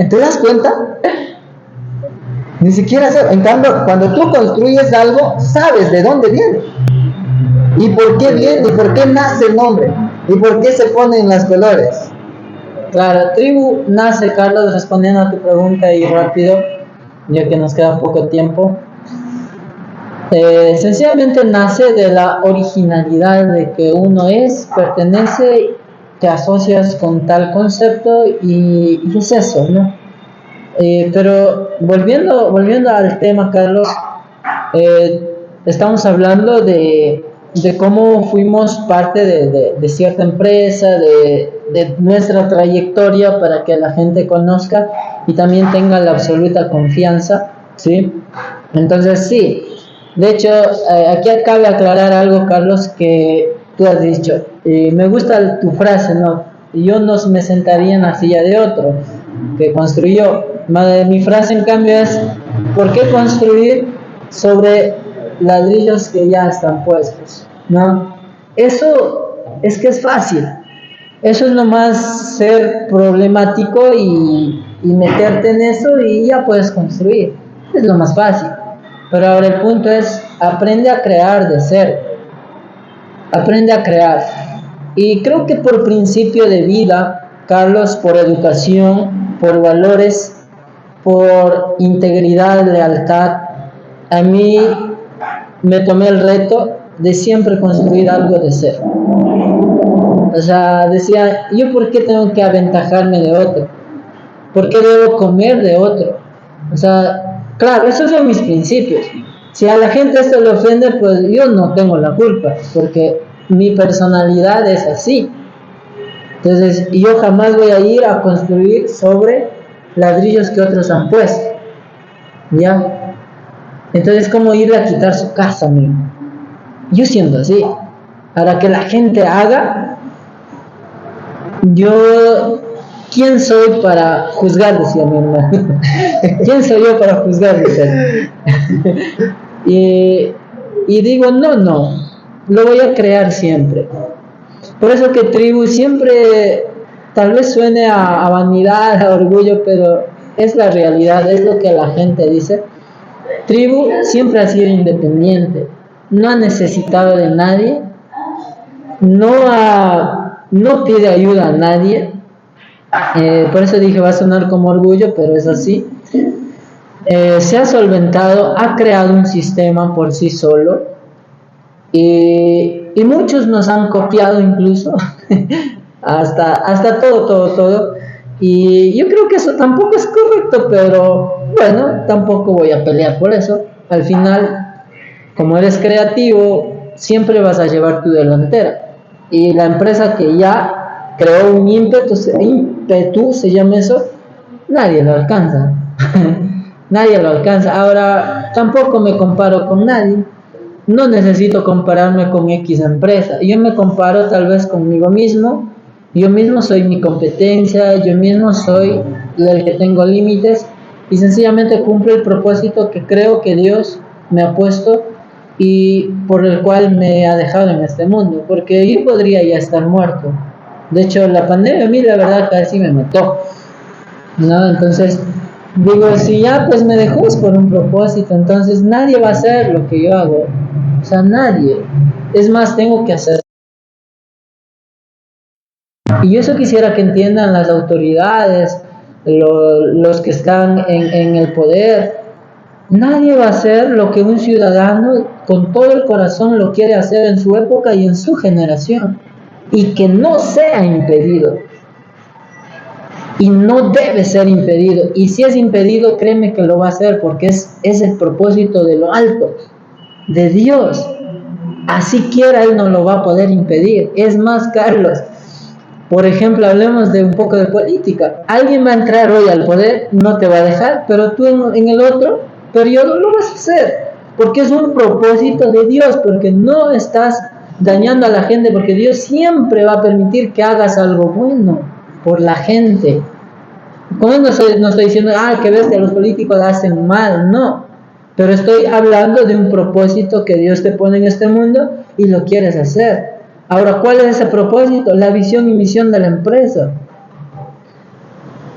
¿Te das cuenta? Ni siquiera sabes. En cambio, cuando tú construyes algo, sabes de dónde viene. ¿Y por qué viene? ¿Y por qué nace el nombre? ¿Y por qué se ponen los colores? Claro, Tribu nace, Carlos, respondiendo a tu pregunta y rápido, ya que nos queda poco tiempo. Sencillamente nace de la originalidad de que uno es, pertenece, te asocias con tal concepto y es eso, ¿no? Pero volviendo al tema, Carlos, estamos hablando de cómo fuimos parte de cierta empresa, de nuestra trayectoria para que la gente conozca y también tenga la absoluta confianza, ¿sí? Entonces, sí, de hecho, aquí cabe aclarar algo, Carlos, que tú has dicho. Me gusta tu frase, ¿no? Yo no me sentaría en la silla de otro que construyó. Mi frase, en cambio, es: ¿por qué construir sobre ladrillos que ya están puestos? ¿No? Eso es que es fácil. Eso es nomás ser problemático y meterte en eso y ya puedes construir. Es lo más fácil. Pero ahora el punto es: aprende a crear de cero. Aprende a crear. Y creo que por principio de vida, Carlos, por educación, por valores, por integridad, lealtad, a mí me tomé el reto de siempre construir algo de cero. O sea, decía, ¿yo por qué tengo que aventajarme de otro? ¿Por qué debo comer de otro? O sea, claro, esos son mis principios. Si a la gente esto le ofende, pues yo no tengo la culpa, porque mi personalidad es así. Entonces, yo jamás voy a ir a construir sobre ladrillos que otros han puesto. ¿Ya? Entonces, ¿cómo ir a quitar su casa, amigo? Yo siendo así. Para que la gente haga, yo... ¿Quién soy para juzgar? Decía mi hermano. ¿Quién soy yo para juzgar? y digo, no, lo voy a crear siempre. Por eso que Tribu siempre, tal vez suene a vanidad, a orgullo, pero es la realidad, es lo que la gente dice. Tribu siempre ha sido independiente, no ha necesitado de nadie, no pide ayuda a nadie. Por eso dije, va a sonar como orgullo, pero es así. Se ha solventado, ha creado un sistema por sí solo y muchos nos han copiado incluso hasta todo. Y yo creo que eso tampoco es correcto, pero bueno, tampoco voy a pelear por eso. Al final, como eres creativo, siempre vas a llevar tu delantera. Y la empresa que ya creó un ímpetu, se llama eso, nadie lo alcanza. Nadie lo alcanza. Ahora, tampoco me comparo con nadie. No necesito compararme con X empresa. Yo me comparo tal vez conmigo mismo. Yo mismo soy mi competencia. Yo mismo soy el que tengo límites. Y sencillamente cumplo el propósito que creo que Dios me ha puesto y por el cual me ha dejado en este mundo. Porque yo podría ya estar muerto. De hecho, la pandemia a mí la verdad casi me mató, ¿no? Entonces, digo, si ya pues me dejó es por un propósito, entonces nadie va a hacer lo que yo hago. O sea, nadie. Es más, tengo que hacer. Y yo eso quisiera que entiendan las autoridades, los que están en el poder. Nadie va a hacer lo que un ciudadano con todo el corazón lo quiere hacer en su época y en su generación. Y que no sea impedido. Y no debe ser impedido. Y si es impedido, créeme que lo va a hacer, porque es el propósito de lo alto, de Dios. Así quiera, Él no lo va a poder impedir. Es más, Carlos, por ejemplo, hablemos de un poco de política. Alguien va a entrar hoy al poder, no te va a dejar, pero tú en el otro periodo lo vas a hacer, porque es un propósito de Dios, porque no estás dañando a la gente, porque Dios siempre va a permitir que hagas algo bueno por la gente. No estoy diciendo, que ves que los políticos hacen mal, no. Pero estoy hablando de un propósito que Dios te pone en este mundo y lo quieres hacer. Ahora, ¿cuál es ese propósito? La visión y misión de la empresa.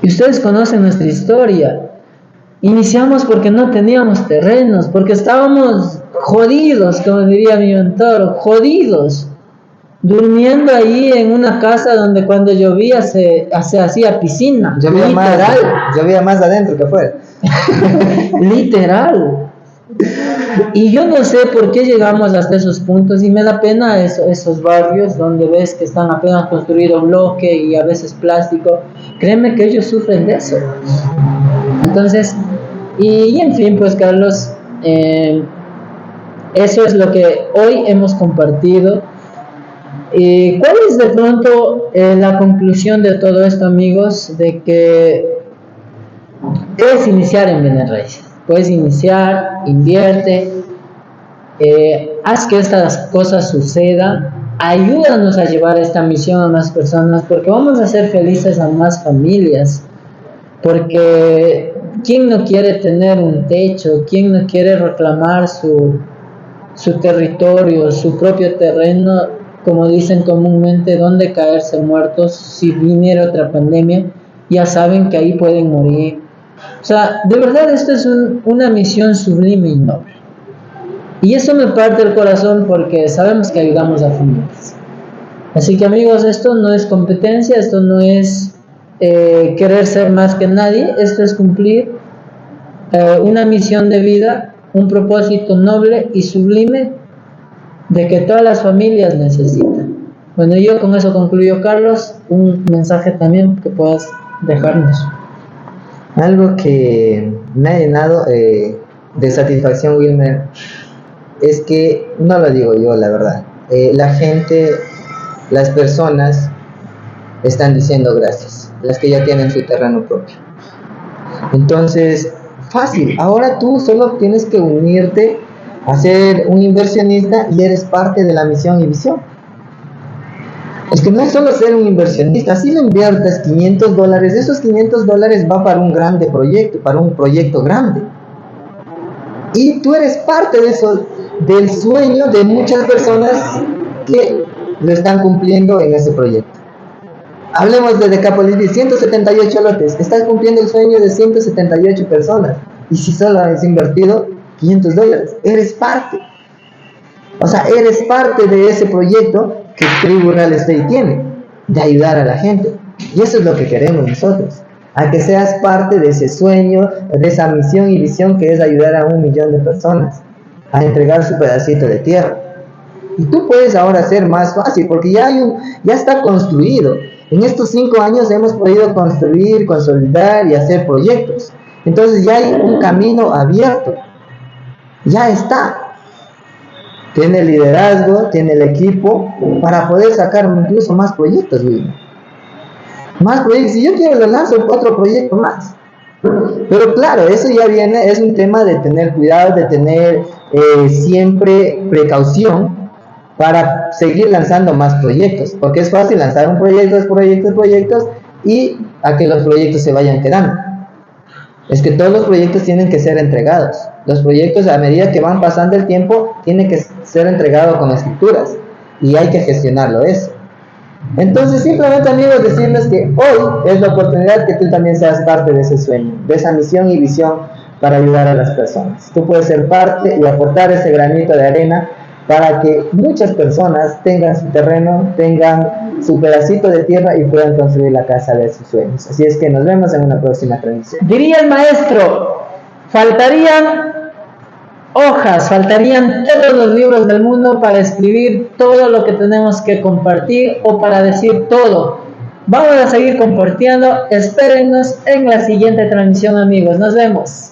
Y ustedes conocen nuestra historia. Iniciamos porque no teníamos terrenos, porque estábamos jodidos, como diría mi mentor, jodidos. Durmiendo ahí en una casa donde cuando llovía se hacía piscina. Llovía más adentro que afuera. Literal. Y yo no sé por qué llegamos hasta esos puntos y me da pena esos barrios donde ves que están apenas construido bloque y a veces plástico. Créeme que ellos sufren de eso. Entonces, y en fin, pues Carlos, eso es lo que hoy hemos compartido. ¿Cuál es de pronto la conclusión de todo esto, amigos? De que puedes iniciar en bienes raíces. Puedes iniciar, invierte, haz que estas cosas sucedan, ayúdanos a llevar esta misión a más personas, porque vamos a hacer felices a más familias, porque ¿quién no quiere tener un techo? ¿Quién no quiere reclamar su territorio, su propio terreno, como dicen comúnmente, donde caerse muertos si viniera otra pandemia? Ya saben que ahí pueden morir. O sea, de verdad esto es una misión sublime y noble. Y eso me parte el corazón porque sabemos que ayudamos a familias. Así que amigos, esto no es competencia, esto no es querer ser más que nadie, esto es cumplir una misión de vida, un propósito noble y sublime de que todas las familias necesitan. Bueno, yo con eso concluyo, Carlos. Un mensaje también que puedas dejarnos. Algo que me ha llenado de satisfacción, Wilmer, es que, no lo digo yo, la verdad, la gente, las personas están diciendo gracias, las que ya tienen su terreno propio. Entonces, fácil, ahora tú solo tienes que unirte a ser un inversionista y eres parte de la misión y visión. Es que no es solo ser un inversionista, si le inviertes $500, esos $500 va para un grande proyecto, para un proyecto grande. Y tú eres parte de eso, del sueño de muchas personas que lo están cumpliendo en ese proyecto. Hablemos de Decapolis, 178 lotes, estás cumpliendo el sueño de 178 personas. Y si solo has invertido $500, eres parte. O sea, eres parte de ese proyecto que Tribu Real Estate tiene, de ayudar a la gente. Y eso es lo que queremos nosotros, a que seas parte de ese sueño, de esa misión y visión que es ayudar a 1 millón de personas a entregar su pedacito de tierra. Y tú puedes ahora hacer más fácil, porque ya está construido. En estos 5 años hemos podido construir, consolidar y hacer proyectos. Entonces ya hay un camino abierto. Ya está. Tiene el liderazgo, tiene el equipo para poder sacar incluso más proyectos, Wilmer. Más proyectos. Si yo quiero, lo lanzo otro proyecto más. Pero claro, eso ya viene, es un tema de tener cuidado, de tener siempre precaución para seguir lanzando más proyectos. Porque es fácil lanzar un proyecto, proyectos y a que los proyectos se vayan quedando. Es que todos los proyectos tienen que ser entregados. Los proyectos, a medida que van pasando el tiempo, tienen que ser entregados con escrituras. Y hay que gestionarlo eso. Entonces, simplemente, amigos, decirles que hoy es la oportunidad que tú también seas parte de ese sueño, de esa misión y visión para ayudar a las personas. Tú puedes ser parte y aportar ese granito de arena para que muchas personas tengan su terreno, tengan su pedacito de tierra y puedan construir la casa de sus sueños. Así es que nos vemos en una próxima transmisión. Diría el maestro, faltarían hojas, faltarían todos los libros del mundo para escribir todo lo que tenemos que compartir o para decir todo. Vamos a seguir compartiendo. Espérennos en la siguiente transmisión, amigos. Nos vemos.